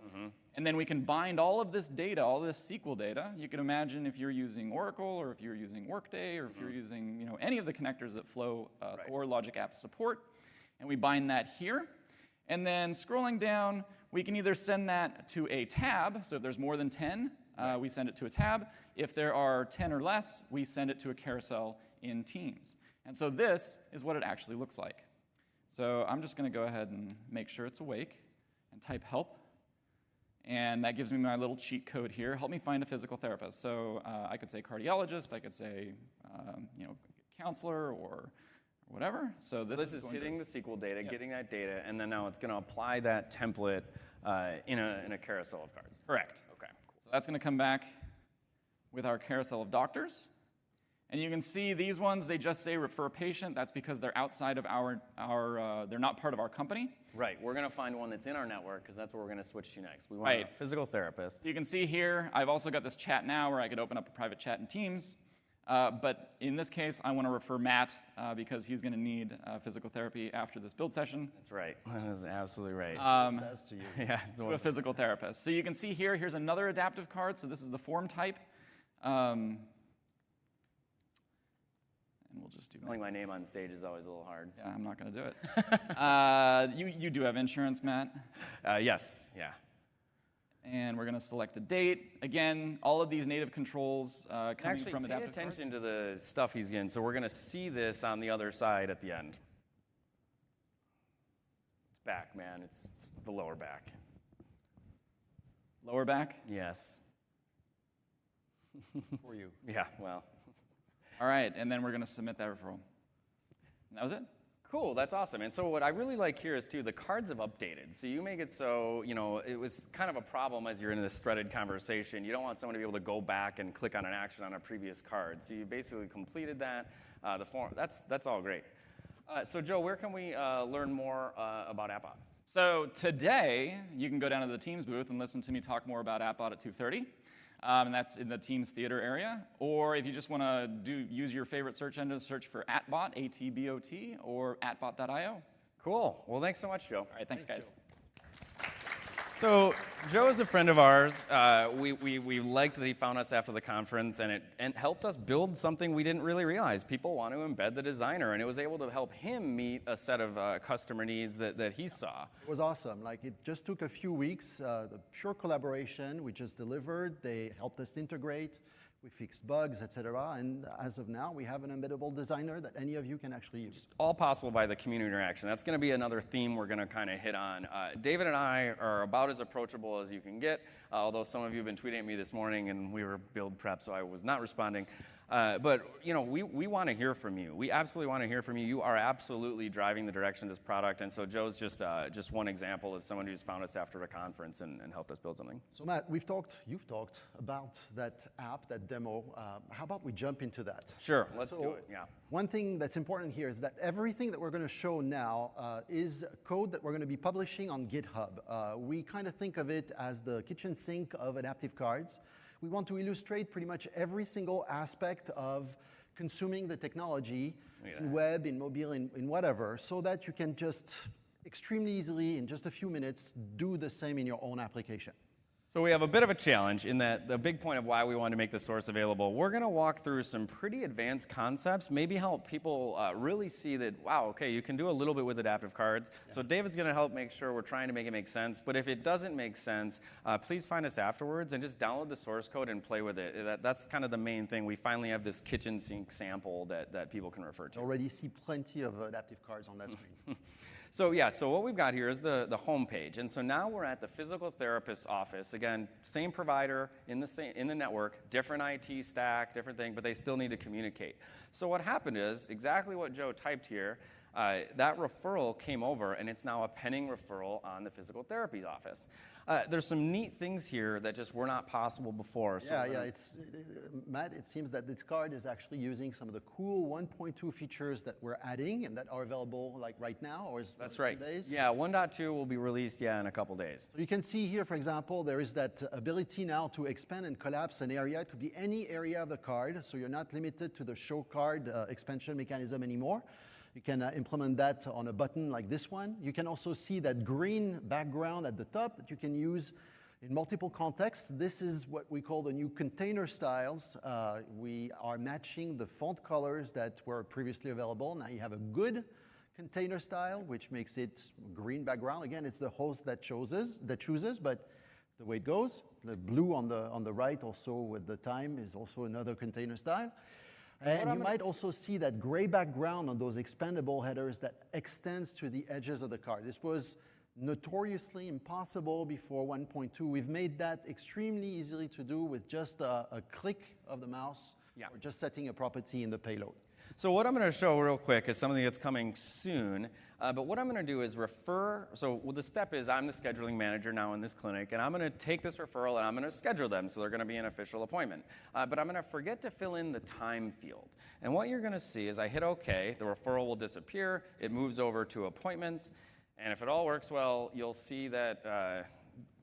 And then we can bind all of this data, all this SQL data. You can imagine if you're using Oracle, or if you're using Workday, or if you're using any of the connectors that Flow or Logic Apps support. And we bind that here. And then scrolling down, we can either send that to a tab. So if there's more than 10, we send it to a tab. If there are 10 or less, we send it to a carousel in Teams. And so this is what it actually looks like. So I'm just going to go ahead and make sure it's awake and type help. And that gives me my little cheat code here. Help me find a physical therapist. So I could say cardiologist. I could say counselor or whatever. So this is hitting the SQL data, getting that data, and then now it's going to apply that template in a carousel of cards. Correct. Okay. Cool. So that's going to come back with our carousel of doctors. And you can see these ones, they just say refer patient. That's because they're outside of they're not part of our company. Right. We're going to find one that's in our network, because that's what we're going to switch to next. We want a physical therapist. So you can see here, I've also got this chat now where I could open up a private chat in Teams. But in this case, I want to refer Matt because he's going to need physical therapy after this build session. That's right. That is absolutely right. That's to you. Yeah, to a physical therapist. So you can see here, here's another adaptive card. So this is the form type. And we'll just do that. Spelling my name on stage is always a little hard. Yeah, I'm not going to do it. You do have insurance, Matt? Yes, yeah. And we're going to select a date. Again, all of these native controls coming from adaptive pay attention cards. to the stuff he's getting. So we're going to see this on the other side at the end. It's back, man. It's the lower back. Lower back? Yes. For you. Yeah, well. All right, and then we're going to submit that referral. And that was it? Cool, that's awesome. And so what I really like here is, too, the cards have updated. So you make it so, it was kind of a problem as you're in this threaded conversation. You don't want someone to be able to go back and click on an action on a previous card. So you basically completed that. The form, that's all great. So Joe, where can we learn more about atBOT? So today, you can go down to the Teams booth and listen to me talk more about atBOT at 2:30. And that's in the Teams Theater area. Or if you just want to use your favorite search engine, search for atBOT, atBOT, or atBOT.io. Cool. Well, thanks so much, Joe. All right, thanks guys. So Joe is a friend of ours. We liked that he found us after the conference, and it helped us build something we didn't really realize. People want to embed the designer, and it was able to help him meet a set of customer needs that he saw. It was awesome. Like, it just took a few weeks. The pure collaboration, we just delivered. They helped us integrate. We fixed bugs, etc. And as of now, we have an embeddable designer that any of you can actually use. All possible by the community interaction. That's going to be another theme we're going to kind of hit on. David and I are about as approachable as you can get, although some of you have been tweeting at me this morning, and we were build prep, so I was not responding. But you know, we want to hear from you. We absolutely want to hear from you. You are absolutely driving the direction of this product, and so Joe's just one example of someone who's found us after a conference and helped us build something. So Matt, you've talked about that app, that demo. How about we jump into that? Sure, let's do it, yeah. One thing that's important here is that everything that we're going to show now is code that we're going to be publishing on GitHub. We kind of think of it as the kitchen sink of adaptive cards. We want to illustrate pretty much every single aspect of consuming the technology in web, in mobile, in whatever, so that you can just extremely easily, in just a few minutes, do the same in your own application. So we have a bit of a challenge in that the big point of why we wanted to make the source available, we're going to walk through some pretty advanced concepts, maybe help people really see that, wow, okay, you can do a little bit with adaptive cards. Yeah. So David's going to help make sure we're trying to make it make sense. But if it doesn't make sense, please find us afterwards and just download the source code and play with it. That's kind of the main thing. We finally have this kitchen sink sample that people can refer to. Already see plenty of adaptive cards on that screen. So yeah, so what we've got here is the home page. And so now we're at the physical therapist's office. Again, same provider in the network, different IT stack, different thing, but they still need to communicate. So what happened is exactly what Joe typed here. That referral came over, and it's now a pending referral on the physical therapy's office. There's some neat things here that just were not possible before. So Matt, it seems that this card is actually using some of the cool 1.2 features that we're adding and that are available like right now, or is that's right. Days? Yeah, 1.2 will be released, in a couple days. So you can see here, for example, there is that ability now to expand and collapse an area. It could be any area of the card, so you're not limited to the show card expansion mechanism anymore. You can implement that on a button like this one. You can also see that green background at the top that you can use in multiple contexts. This is what we call the new container styles. We are matching the font colors that were previously available. Now you have a good container style, which makes it green background. Again, it's the host that chooses, but the way it goes. The blue on the right also with the time is also another container style. And you might also see that gray background on those expandable headers that extends to the edges of the card. This was notoriously impossible before 1.2. We've made that extremely easily to do with just a click of the mouse or just setting a property in the payload. So what I'm going to show real quick is something that's coming soon. But what I'm going to do is refer. So the step is I'm the scheduling manager now in this clinic, and I'm going to take this referral and I'm going to schedule them. So they're going to be an official appointment. But I'm going to forget to fill in the time field. And what you're going to see is I hit OK. The referral will disappear. It moves over to appointments. And if it all works well, you'll see that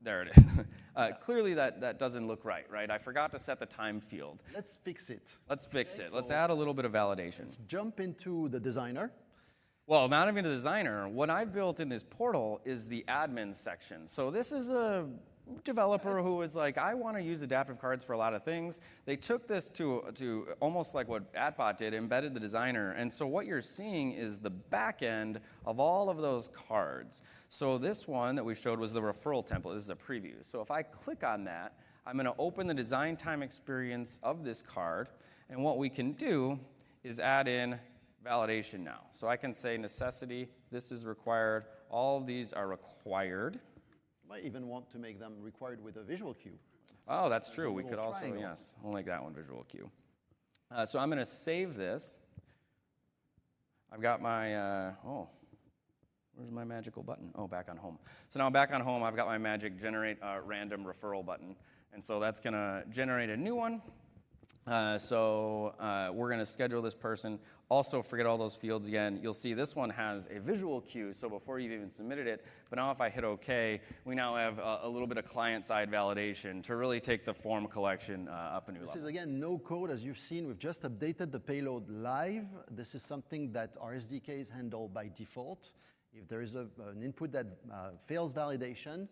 there it is. Clearly, that doesn't look right? I forgot to set the time field. Let's fix it. Let's fix it. Let's add a little bit of validation. Let's jump into the designer. Well, not even the designer. What I've built in this portal is the admin section. So this is a developer who was like, I want to use adaptive cards for a lot of things. They took this to almost like what atBOT did, embedded the designer. And so what you're seeing is the back end of all of those cards. So this one that we showed was the referral template. This is a preview. So if I click on that, I'm going to open the design time experience of this card. And what we can do is add in validation now. So I can say necessity, this is required, all of these are required. You might even want to make them required with a visual cue. Oh, that's true. We could also, triangle. yes, we'll make that one visual cue. So I'm going to save this. I've got my, where's my magical button? Oh, back on home. So now I'm back on home. I've got my magic generate random referral button. And so that's going to generate a new one. We're going to schedule this person. Also, forget all those fields again. You'll see this one has a visual cue, so before you've even submitted it. But now if I hit OK, we now have a little bit of client-side validation to really take the form collection up a new level. This is, again, no code. As you've seen, we've just updated the payload live. This is something that our SDKs handle by default. If there is an input that fails validation,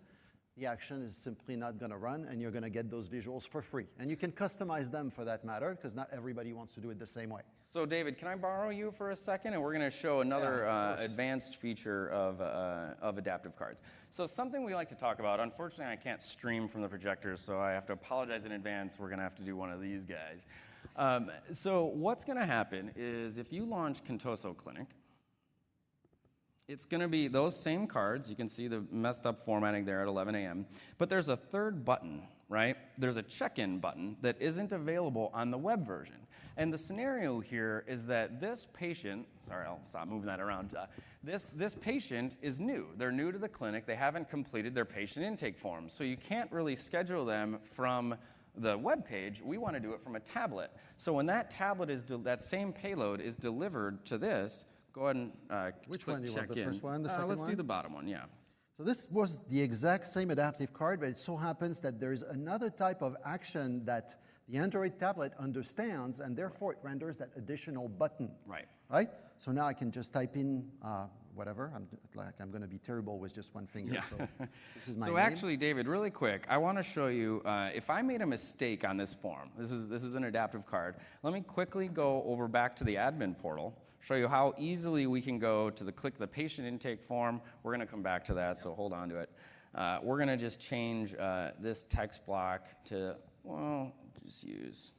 the action is simply not going to run, and you're going to get those visuals for free. And you can customize them for that matter, because not everybody wants to do it the same way. So David, can I borrow you for a second? And we're going to show another advanced feature of adaptive cards. So something we like to talk about, unfortunately I can't stream from the projector, so I have to apologize in advance. We're going to have to do one of these guys. So what's going to happen is if you launch Contoso Clinic, it's going to be those same cards. You can see the messed up formatting there at 11 a.m. But there's a third button, right? There's a check-in button that isn't available on the web version. And the scenario here is that this patient, sorry, I'll stop moving that around. This patient is new. They're new to the clinic. They haven't completed their patient intake form. So you can't really schedule them from the web page. We want to do it from a tablet. So when that tablet is, that same payload is delivered to this, go ahead and Which one do you want, the check in. first one, the second Let's one? do the bottom one, yeah. So this was the exact same adaptive card, but it so happens that there is another type of action that the Android tablet understands, and therefore it renders that additional button. Right. Right? So now I can just type in whatever. I'm going to be terrible with just one finger. Yeah. So this is my So name. actually, David, really quick, I want to show you, if I made a mistake on this form, this is an adaptive card, let me quickly go over back to the admin portal, show you how easily we can go to click the patient intake form. We're going to come back to that, so hold on to it. We're going to just change this text block to, well, just use,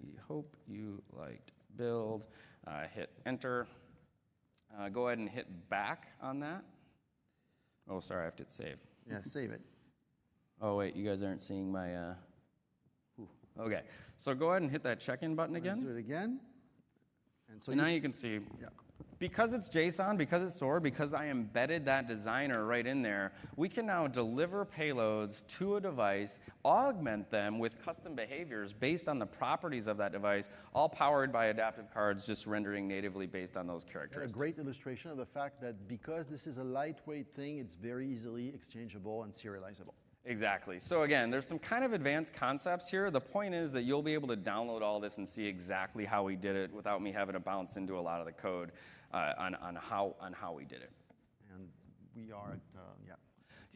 we hope you liked build, hit enter. Go ahead and hit back on that. Oh, sorry, I have to hit save. Yeah, save it. Oh, wait, you guys aren't seeing my, okay. So go ahead and hit that check-in button again. Let's do it again. And so And now you can see, because it's JSON, because it's stored, because I embedded that designer right in there, we can now deliver payloads to a device, augment them with custom behaviors based on the properties of that device, all powered by adaptive cards, just rendering natively based on those a characteristics. great illustration of the fact that because this is a lightweight thing, it's very easily exchangeable and serializable. Exactly. So again, there's some kind of advanced concepts here. The point is that you'll be able to download all this and see exactly how we did it without me having to bounce into a lot of the code on how we did it. And we are at,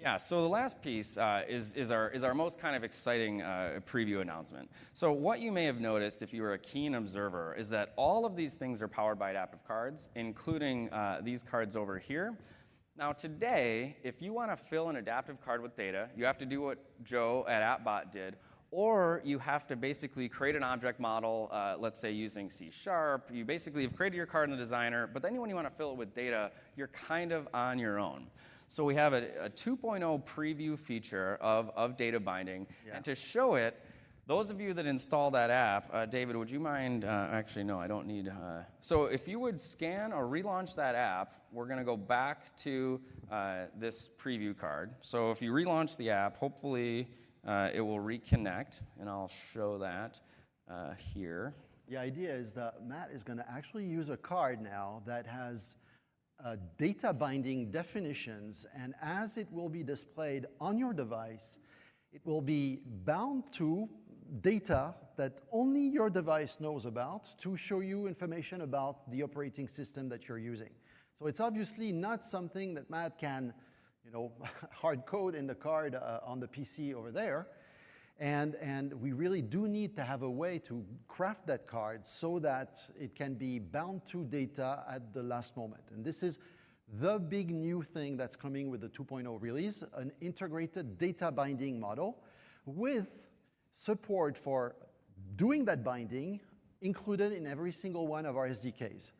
Yeah, so the last piece is our most kind of exciting preview announcement. So what you may have noticed if you were a keen observer is that all of these things are powered by adaptive cards, including these cards over here. Now today, if you want to fill an adaptive card with data, you have to do what Joe at atBOT did, or you have to basically create an object model, let's say using C#. You basically have created your card in the designer, but then when you want to fill it with data, you're kind of on your own. So we have a 2.0 preview feature of data binding, and to show it, those of you that install that app, David, would you mind, actually no, I don't need, so if you would scan or relaunch that app, we're going to go back to this preview card. So if you relaunch the app, hopefully it will reconnect, and I'll show that here. The idea is that Matt is going to actually use a card now that has data binding definitions, and as it will be displayed on your device, it will be bound to data that only your device knows about to show you information about the operating system that you're using. So it's obviously not something that Matt can, hard code in the card on the PC over there. And we really do need to have a way to craft that card so that it can be bound to data at the last moment. And this is the big new thing that's coming with the 2.0 release, an integrated data binding model with support for doing that binding included in every single one of our SDKs.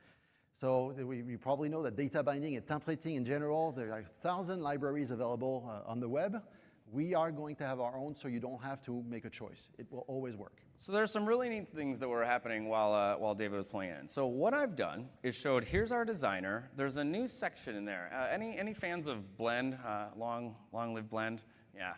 So we probably know that data binding and templating in general, there are 1,000 libraries available on the web. We are going to have our own, so you don't have to make a choice. It will always work. So there's some really neat things that were happening while David was playing in. So what I've done is showed, here's our designer. There's a new section in there. Any fans of Blend, long live Blend? Yeah.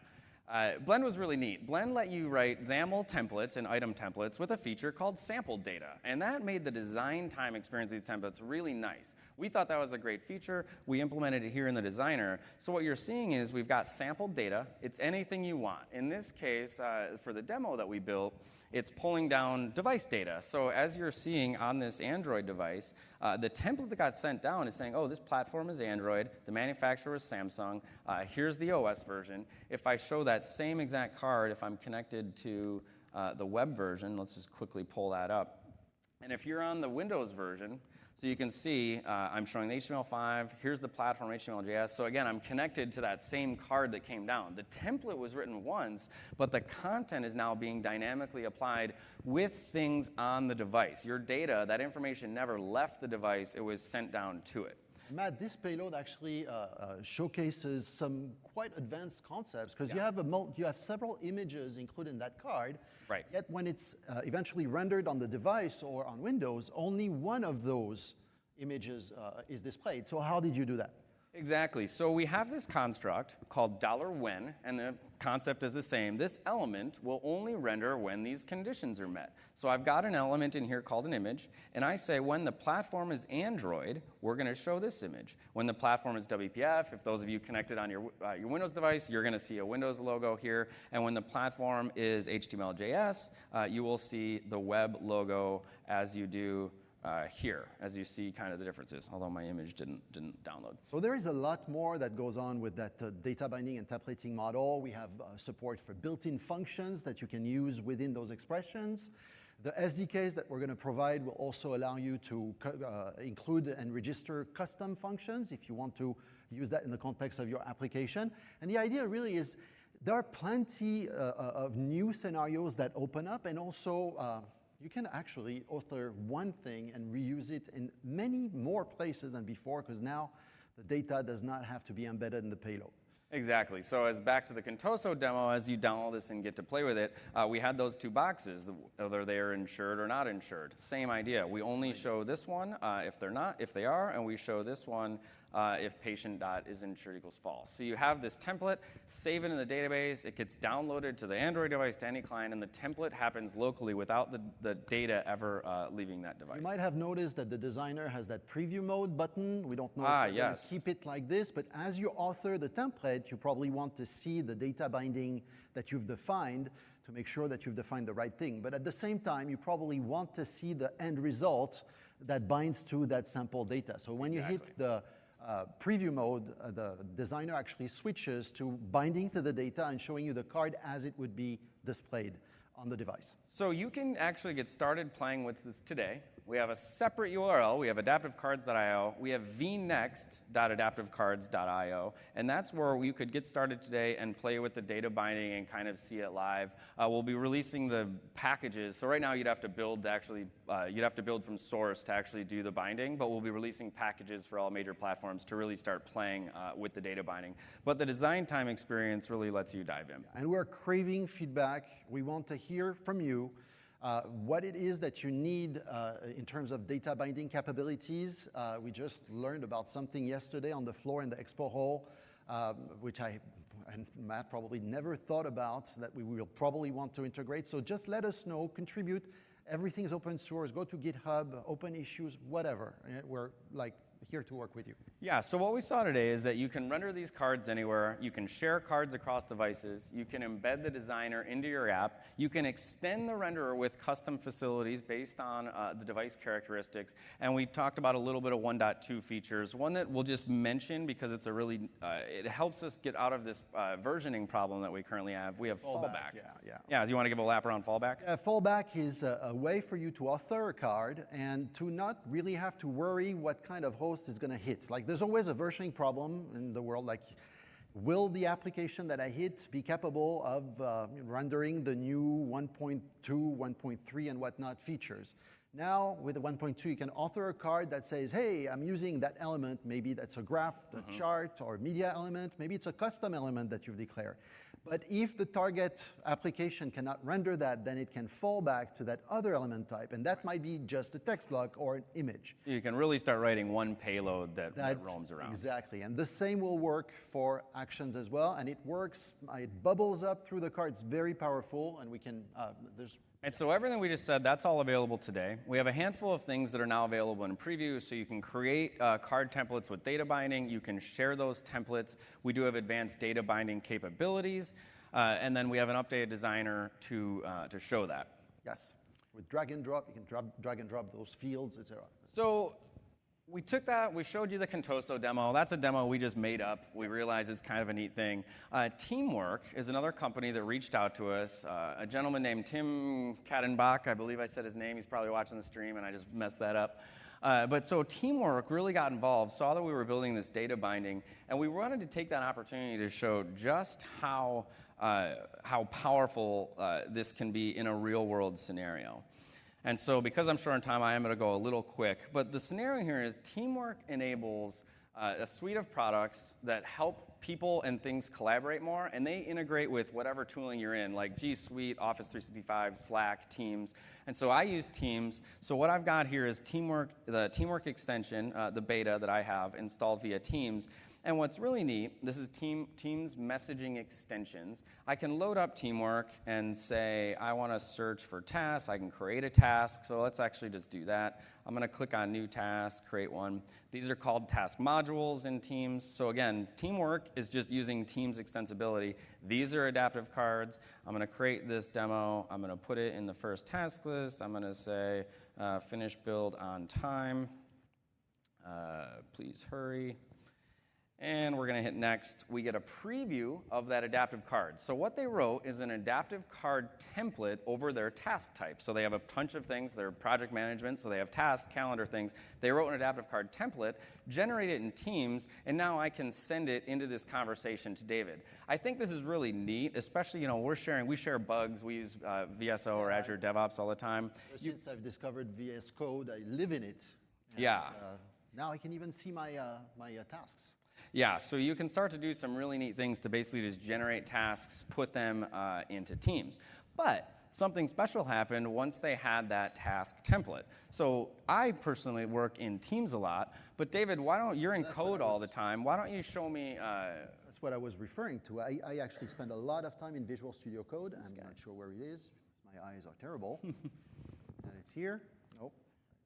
Blend was really neat. Blend let you write XAML templates and item templates with a feature called sampled data. And that made the design time experience of these templates really nice. We thought that was a great feature. We implemented it here in the designer. So what you're seeing is we've got sampled data. It's anything you want. In this case, for the demo that we built, it's pulling down device data. So as you're seeing on this Android device, the template that got sent down is saying, oh, this platform is Android, the manufacturer is Samsung, here's the OS version. If I show that same exact card, if I'm connected to the web version, let's just quickly pull that up. And if you're on the Windows version, so you can see I'm showing the HTML5, here's the platform HTML.js. So again, I'm connected to that same card that came down. The template was written once, but the content is now being dynamically applied with things on the device. Your data, that information never left the device, it was sent down to it. Matt, this payload actually showcases some quite advanced concepts because you have several images included in that card. Right. Yet when it's eventually rendered on the device or on Windows, only one of those images is displayed. So how did you do that? Exactly. So we have this construct called $when, and the concept is the same. This element will only render when these conditions are met. So I've got an element in here called an image, and I say when the platform is Android, we're going to show this image. When the platform is WPF, if those of you connected on your Windows device, you're going to see a Windows logo here. And when the platform is HTML.js, you will see the web logo as you do here, as you see kind of the differences, although my image didn't download. So there is a lot more that goes on with that data binding and templating model. We have support for built-in functions that you can use within those expressions. The SDKs that we're going to provide will also allow you to include and register custom functions if you want to use that in the context of your application. And the idea really is there are plenty of new scenarios that open up, and also you can actually author one thing and reuse it in many more places than before, because now the data does not have to be embedded in the payload. Exactly. So as back to the Contoso demo, as you download this and get to play with it, we had those two boxes, whether they are insured or not insured. Same idea. We only show this one if they are, and we show this one if patient.isInsured equals false. So you have this template, save it in the database, it gets downloaded to the Android device, to any client, and the template happens locally without the data ever leaving that device. You might have noticed that the designer has that preview mode button. We don't know if we're going to keep it like this, but as you author the template, you probably want to see the data binding that you've defined to make sure that you've defined the right thing. But at the same time, you probably want to see the end result that binds to that sample data. So when you hit the preview mode, the designer actually switches to binding to the data and showing you the card as it would be displayed on the device. So you can actually get started playing with this today. We have a separate URL. We have adaptivecards.io. We have vNext.adaptivecards.io. And that's where you could get started today and play with the data binding and kind of see it live. We'll be releasing the packages. So right now you'd have to build from source to actually do the binding, but we'll be releasing packages for all major platforms to really start playing with the data binding. But the design time experience really lets you dive in. And we're craving feedback. We want to hear from you. What it is that you need in terms of data binding capabilities. We just learned about something yesterday on the floor in the expo hall, which I and Matt probably never thought about, that we will probably want to integrate. So just let us know, contribute. Everything is open source. Go to GitHub, open issues, whatever. We're here to work with you. Yeah, so what we saw today is that you can render these cards anywhere, you can share cards across devices, you can embed the designer into your app, you can extend the renderer with custom facilities based on the device characteristics, and we talked about a little bit of 1.2 features. One that we'll just mention because it's it helps us get out of this versioning problem that we currently have. We have fallback. Yeah, do you want to give a lap around fallback? Fallback is a way for you to author a card and to not really have to worry what kind of host is going to hit. Like, there's always a versioning problem in the world. Like, will the application that I hit be capable of rendering the new 1.2, 1.3, and whatnot features? Now, with the 1.2, you can author a card that says, hey, I'm using that element. Maybe that's a graph, a chart, or media element. Maybe it's a custom element that you've declared. But if the target application cannot render that, then it can fall back to that other element type, and that might be just a text block or an image. You can really start writing one payload that roams around. Exactly, and the same will work for actions as well, and it works, it bubbles up through the card. It's very powerful, and we can, And so everything we just said, that's all available today. We have a handful of things that are now available in preview, so you can create card templates with data binding. You can share those templates. We do have advanced data binding capabilities, and then we have an updated designer to show that. yes, with drag and drop, you can drag and drop those fields, etc. So we took that, we showed you the Contoso demo. That's a demo we just made up. We realized it's kind of a neat thing. Teamwork is another company that reached out to us. A gentleman named Tim Kattenbach, I believe I said his name. He's probably watching the stream, and I just messed that up. But so Teamwork really got involved, saw that we were building this data binding, and we wanted to take that opportunity to show just how powerful this can be in a real-world scenario. And so because I'm short on time, I am going to go a little quick. But the scenario here is Teamwork enables a suite of products that help people and things collaborate more, and they integrate with whatever tooling you're in, like G Suite, Office 365, Slack, Teams. And so I use Teams. So what I've got here is Teamwork, the Teamwork extension, the beta that I have installed via Teams. And what's really neat, this is Teams messaging extensions. I can load up Teamwork and say, I want to search for tasks. I can create a task. So let's actually just do that. I'm going to click on New Task, create one. These are called task modules in Teams. So again, Teamwork is just using Teams extensibility. These are adaptive cards. I'm going to create this demo. I'm going to put it in the first task list. I'm going to say, finish build on time. Please hurry. And we're going to hit next. We get a preview of that adaptive card. So what they wrote is an adaptive card template over their task type. So they have a bunch of things. They're project management, so they have tasks, calendar things. They wrote an adaptive card template, generate it in Teams, and now I can send it into this conversation to David. I think this is really neat, especially, we share bugs. We use VSO or Azure DevOps all the time. Since I've discovered VS Code, I live in it. And, yeah. Now I can even see my tasks. Yeah, so you can start to do some really neat things to basically just generate tasks, put them into Teams. But something special happened once they had that task template. So I personally work in Teams a lot, but David, you're in code all the time. Why don't you show me? That's what I was referring to. I actually spend a lot of time in Visual Studio Code. I'm not sure where it is. My eyes are terrible. And it's here. Nope.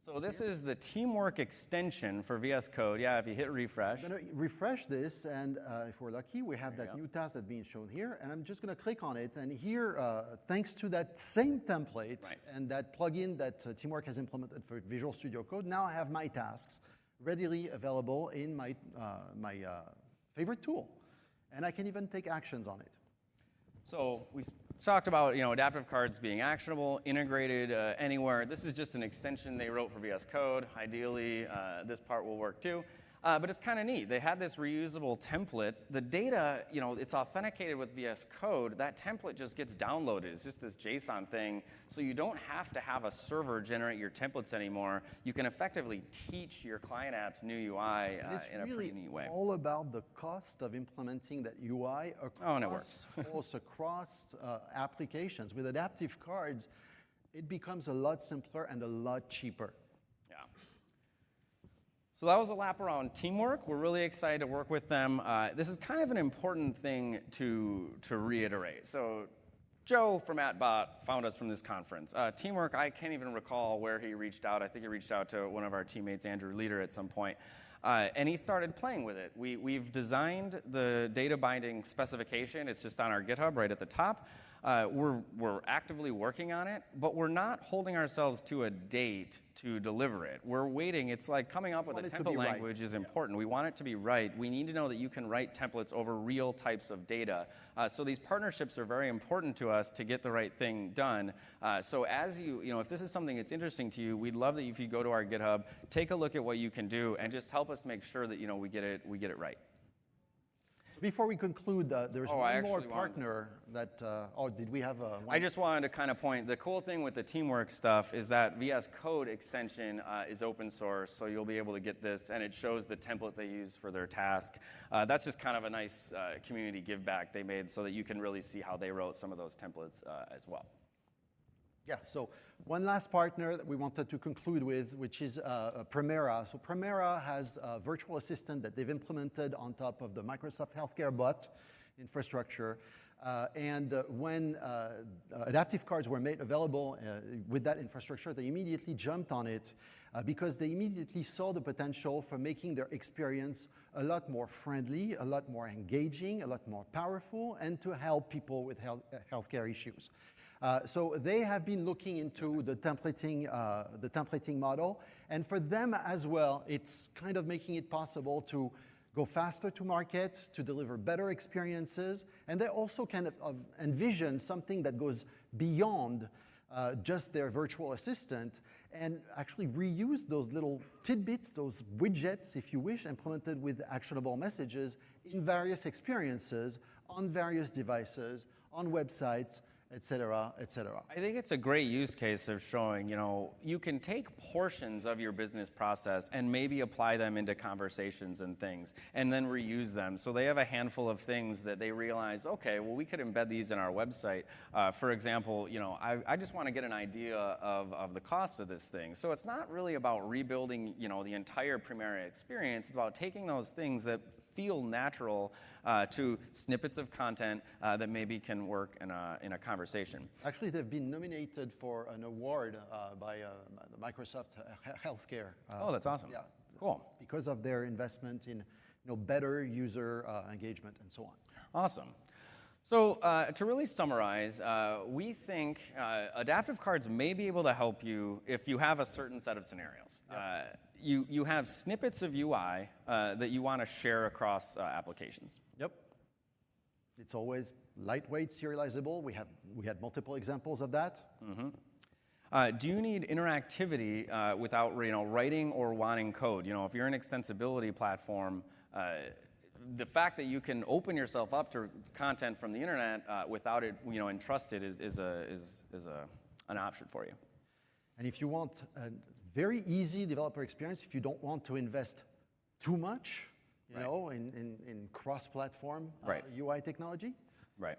So this is the Teamwork extension for VS Code. Yeah, if you hit refresh. I'm going to refresh this, and if we're lucky, we have that new task that's being shown here. And I'm just going to click on it. And here, thanks to that same template and that plugin that Teamwork has implemented for Visual Studio Code, now I have my tasks readily available in my favorite tool. And I can even take actions on it. So we talked about adaptive cards being actionable, integrated anywhere. This is just an extension they wrote for VS Code. Ideally, this part will work too. But it's kind of neat. They had this reusable template. The data, it's authenticated with VS Code. That template just gets downloaded. It's just this JSON thing. So you don't have to have a server generate your templates anymore. You can effectively teach your client apps new UI in a pretty neat way. It's really all about the cost of implementing that UI across applications. With adaptive cards, it becomes a lot simpler and a lot cheaper. So that was a lap around Teamwork. We're really excited to work with them. This is kind of an important thing to reiterate. So Joe from atBOTS found us from this conference. Teamwork, I can't even recall where he reached out. I think he reached out to one of our teammates, Andrew Leader, at some point. And he started playing with it. We've designed the data binding specification. It's just on our GitHub right at the top. We're actively working on it, but we're not holding ourselves to a date to deliver it. We're waiting. It's like coming up with a template language is important. We want it to be right. We need to know that you can write templates over real types of data. So these partnerships are very important to us to get the right thing done. So as if this is something that's interesting to you, we'd love that if you go to our GitHub, take a look at what you can do, and just help us make sure that we get it right. Before we conclude, there's I one more actually wanted to- partner that, did we have one? I just wanted to kind of point, the cool thing with the teamwork stuff is that VS Code extension is open source, so you'll be able to get this, and it shows the template they use for their task. That's just kind of a nice community give back they made so that you can really see how they wrote some of those templates as well. Yeah, so one last partner that we wanted to conclude with, which is Primera. So Primera has a virtual assistant that they've implemented on top of the Microsoft Healthcare Bot infrastructure. When adaptive cards were made available with that infrastructure, they immediately jumped on it because they immediately saw the potential for making their experience a lot more friendly, a lot more engaging, a lot more powerful, and to help people with healthcare issues. So they have been looking into the templating model, and for them as well, it's kind of making it possible to go faster to market, to deliver better experiences, and they also kind of envision something that goes beyond just their virtual assistant and actually reuse those little tidbits, those widgets, if you wish, implemented with actionable messages in various experiences, on various devices, on websites, et cetera, et cetera. I think it's a great use case of showing, you can take portions of your business process and maybe apply them into conversations and things and then reuse them. So they have a handful of things that they realize, okay, well, we could embed these in our website. For example, I just want to get an idea of the cost of this thing. So it's not really about rebuilding, the entire Primera experience. It's about taking those things that feel natural to snippets of content that maybe can work in a conversation. Actually, they've been nominated for an award by the Microsoft Healthcare. Oh, that's awesome. Yeah. Cool. Because of their investment in better user engagement and so on. Awesome. So to really summarize, we think adaptive cards may be able to help you if you have a certain set of scenarios. Yep. You have snippets of UI that you want to share across applications. Yep. It's always lightweight, serializable. We had multiple examples of that. Mm-hmm. Do you need interactivity without writing or wanting code? If you're an extensibility platform, the fact that you can open yourself up to content from the internet without it, entrusted is an option for you. And if you want a very easy developer experience, if you don't want to invest too much, in cross-platform UI technology. Right.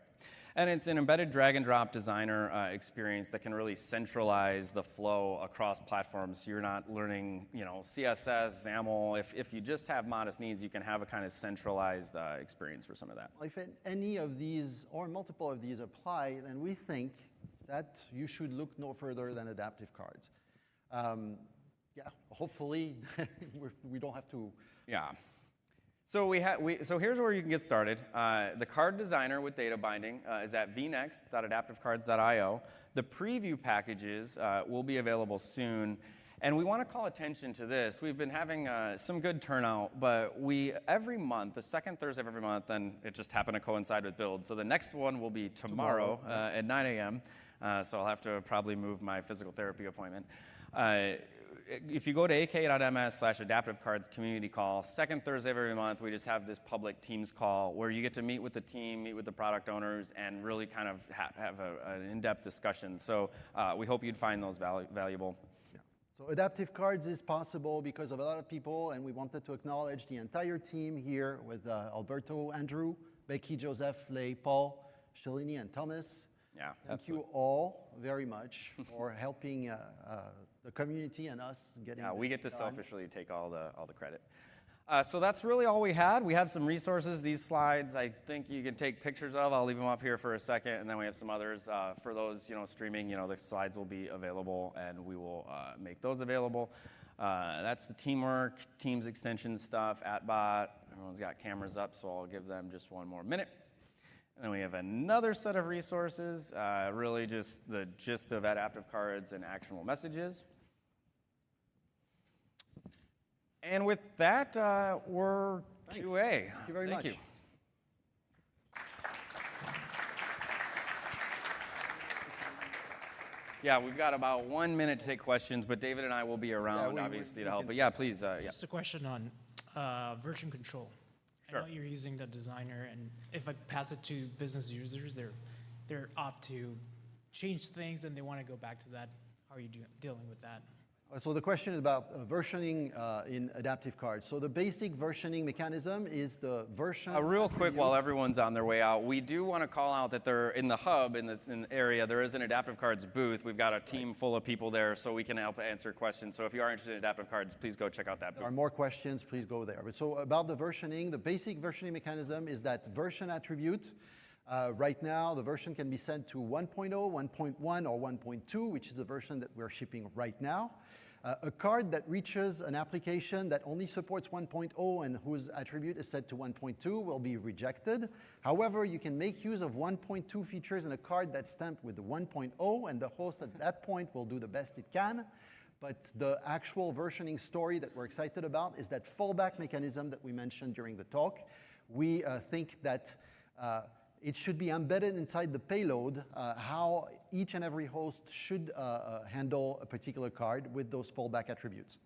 And it's an embedded drag-and-drop designer experience that can really centralize the flow across platforms. So you're not learning, CSS, XAML. If you just have modest needs, you can have a kind of centralized experience for some of that. If any of these or multiple of these apply, then we think that you should look no further than adaptive cards. Hopefully we don't have to. Yeah. So so here's where you can get started. The card designer with data binding is at vnext.adaptivecards.io. The preview packages will be available soon. And we want to call attention to this. We've been having some good turnout, but every month, the second Thursday of every month, and it just happened to coincide with Build. So the next one will be tomorrow at 9 a.m. So I'll have to probably move my physical therapy appointment. If you go to ak.ms/adaptivecards community call, second Thursday of every month, we just have this public Teams call where you get to meet with the team, meet with the product owners, and really kind of have an in-depth discussion. So we hope you'd find those valuable. Yeah. So adaptive cards is possible because of a lot of people, and we wanted to acknowledge the entire team here with Alberto, Andrew, Becky, Joseph, Lei, Paul, Shalini, and Thomas. Yeah, Thank you all very much for helping the community and us getting this we get to done. selfishly take all the credit. So that's really all we had. We have some resources. These slides, I think you can take pictures of. I'll leave them up here for a second, and then we have some others. For those streaming, the slides will be available, and we will make those available. That's the teamwork, Teams extension stuff, atBOT. Everyone's got cameras up, so I'll give them just one more minute. And then we have another set of resources, really just the gist of adaptive cards and actionable messages. And with that, we're Thanks. QA. Thank you very much. You. Yeah, we've got about 1 minute to take questions, but David and I will be around, obviously, to help. But yeah, please. Just a question on version control. Sure. I know you're using the designer, and if I pass it to business users, they're opt to change things and they want to go back to that. How are you dealing with that? So the question is about versioning in adaptive cards. So the basic versioning mechanism is the version. Real quick, while everyone's on their way out, we do want to call out that they're in the hub in the area. There is an adaptive cards booth. We've got a team full of people there, so we can help answer questions. So if you are interested in adaptive cards, please go check out that booth. There are more questions, please go there. But so about the versioning, the basic versioning mechanism is that version attribute. Right now, the version can be set to 1.0, 1.1, or 1.2, which is the version that we're shipping right now. A card that reaches an application that only supports 1.0 and whose attribute is set to 1.2 will be rejected. However, you can make use of 1.2 features in a card that's stamped with the 1.0, and the host at that point will do the best it can. But the actual versioning story that we're excited about is that fallback mechanism that we mentioned during the talk. We think that it should be embedded inside the payload, how each and every host should handle a particular card with those fallback attributes.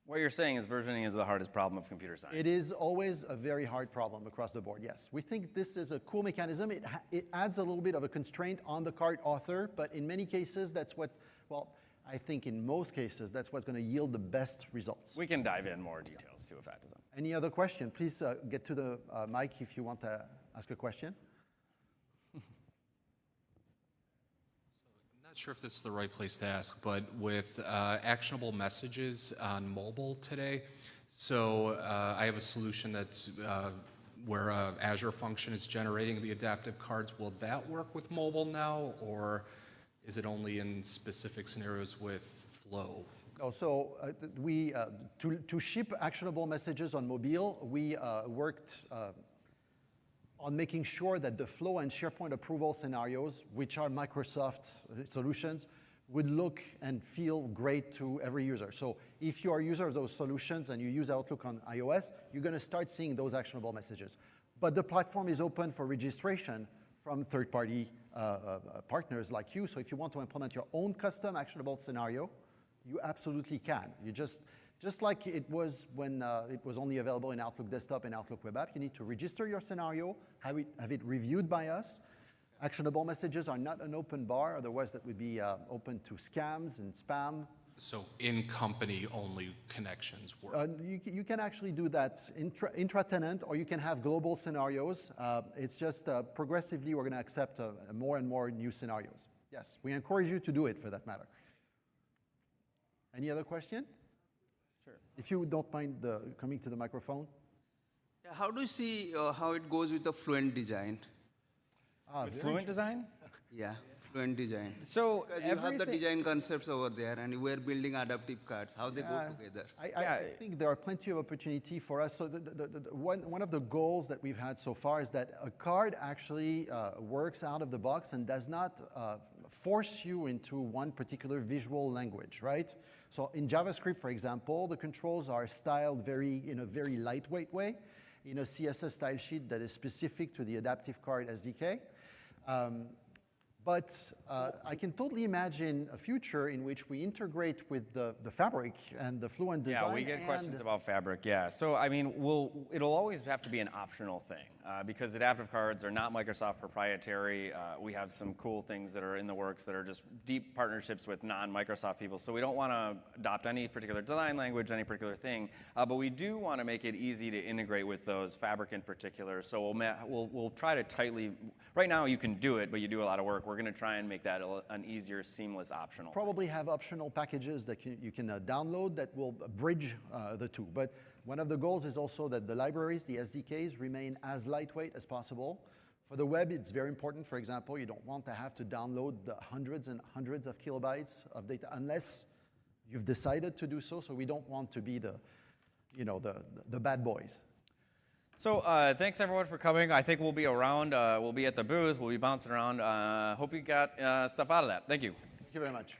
What you're saying is versioning is the hardest problem of computer science. It is always a very hard problem across the board, yes. We think this is a cool mechanism. It adds a little bit of a constraint on the card author, but in many cases, that's what, well, I think in most cases, that's what's going to yield the best results. We can dive in more details too if that doesn't. Any other question? Please get to the mic if you want to ask a question. Not sure if this is the right place to ask, but with actionable messages on mobile today, so I have a solution that's where Azure function is generating the adaptive cards. Will that work with mobile now, or is it only in specific scenarios with Flow? Oh, so to ship actionable messages on mobile, we worked on making sure that the Flow and SharePoint approval scenarios, which are Microsoft solutions, would look and feel great to every user. So if you are a user of those solutions and you use Outlook on iOS, you're going to start seeing those actionable messages. But the platform is open for registration from third-party partners like you. So if you want to implement your own custom actionable scenario, you absolutely can. You just like it was when it was only available in Outlook Desktop and Outlook Web App, you need to register your scenario, have it reviewed by us. Actionable messages are not an open bar, otherwise that would be open to scams and spam. So in-company only connections work? You can actually do that intra-tenant, or you can have global scenarios. It's just progressively we're going to accept more and more new scenarios. Yes, we encourage you to do it for that matter. Any other question? Sure. If you don't mind coming to the microphone. Yeah, how do you see how it goes with the Fluent design? With Fluent design? Yeah, Fluent design. So Because you have the design concepts over there, and we're building adaptive cards, how they go together. I think there are plenty of opportunity for us. So one of the goals that we've had so far is that a card actually works out of the box and does not force you into one particular visual language, right? So in JavaScript, for example, the controls are styled in a very lightweight way, in a CSS style sheet that is specific to the adaptive card SDK. But I can totally imagine a future in which we integrate with the Fabric and the Fluent design. Yeah, we get questions about Fabric, yeah. So, I mean, it'll always have to be an optional thing because adaptive cards are not Microsoft proprietary. We have some cool things that are in the works that are just deep partnerships with non-Microsoft people. So we don't want to adopt any particular design language, any particular thing, but we do want to make it easy to integrate with those, Fabric in particular. So we'll try to tightly, right now you can do it, but you do a lot of work. We're going to try and make that an easier, seamless optional. Probably have optional packages that you can download that will bridge the two. But one of the goals is also that the libraries, the SDKs, remain as lightweight as possible. For the web, it's very important. For example, you don't want to have to download the hundreds and hundreds of kilobytes of data unless you've decided to do so. So we don't want to be the bad boys. So thanks everyone for coming. I think we'll be around. We'll be at the booth. We'll be bouncing around. Hope you got stuff out of that. Thank you. Thank you very much.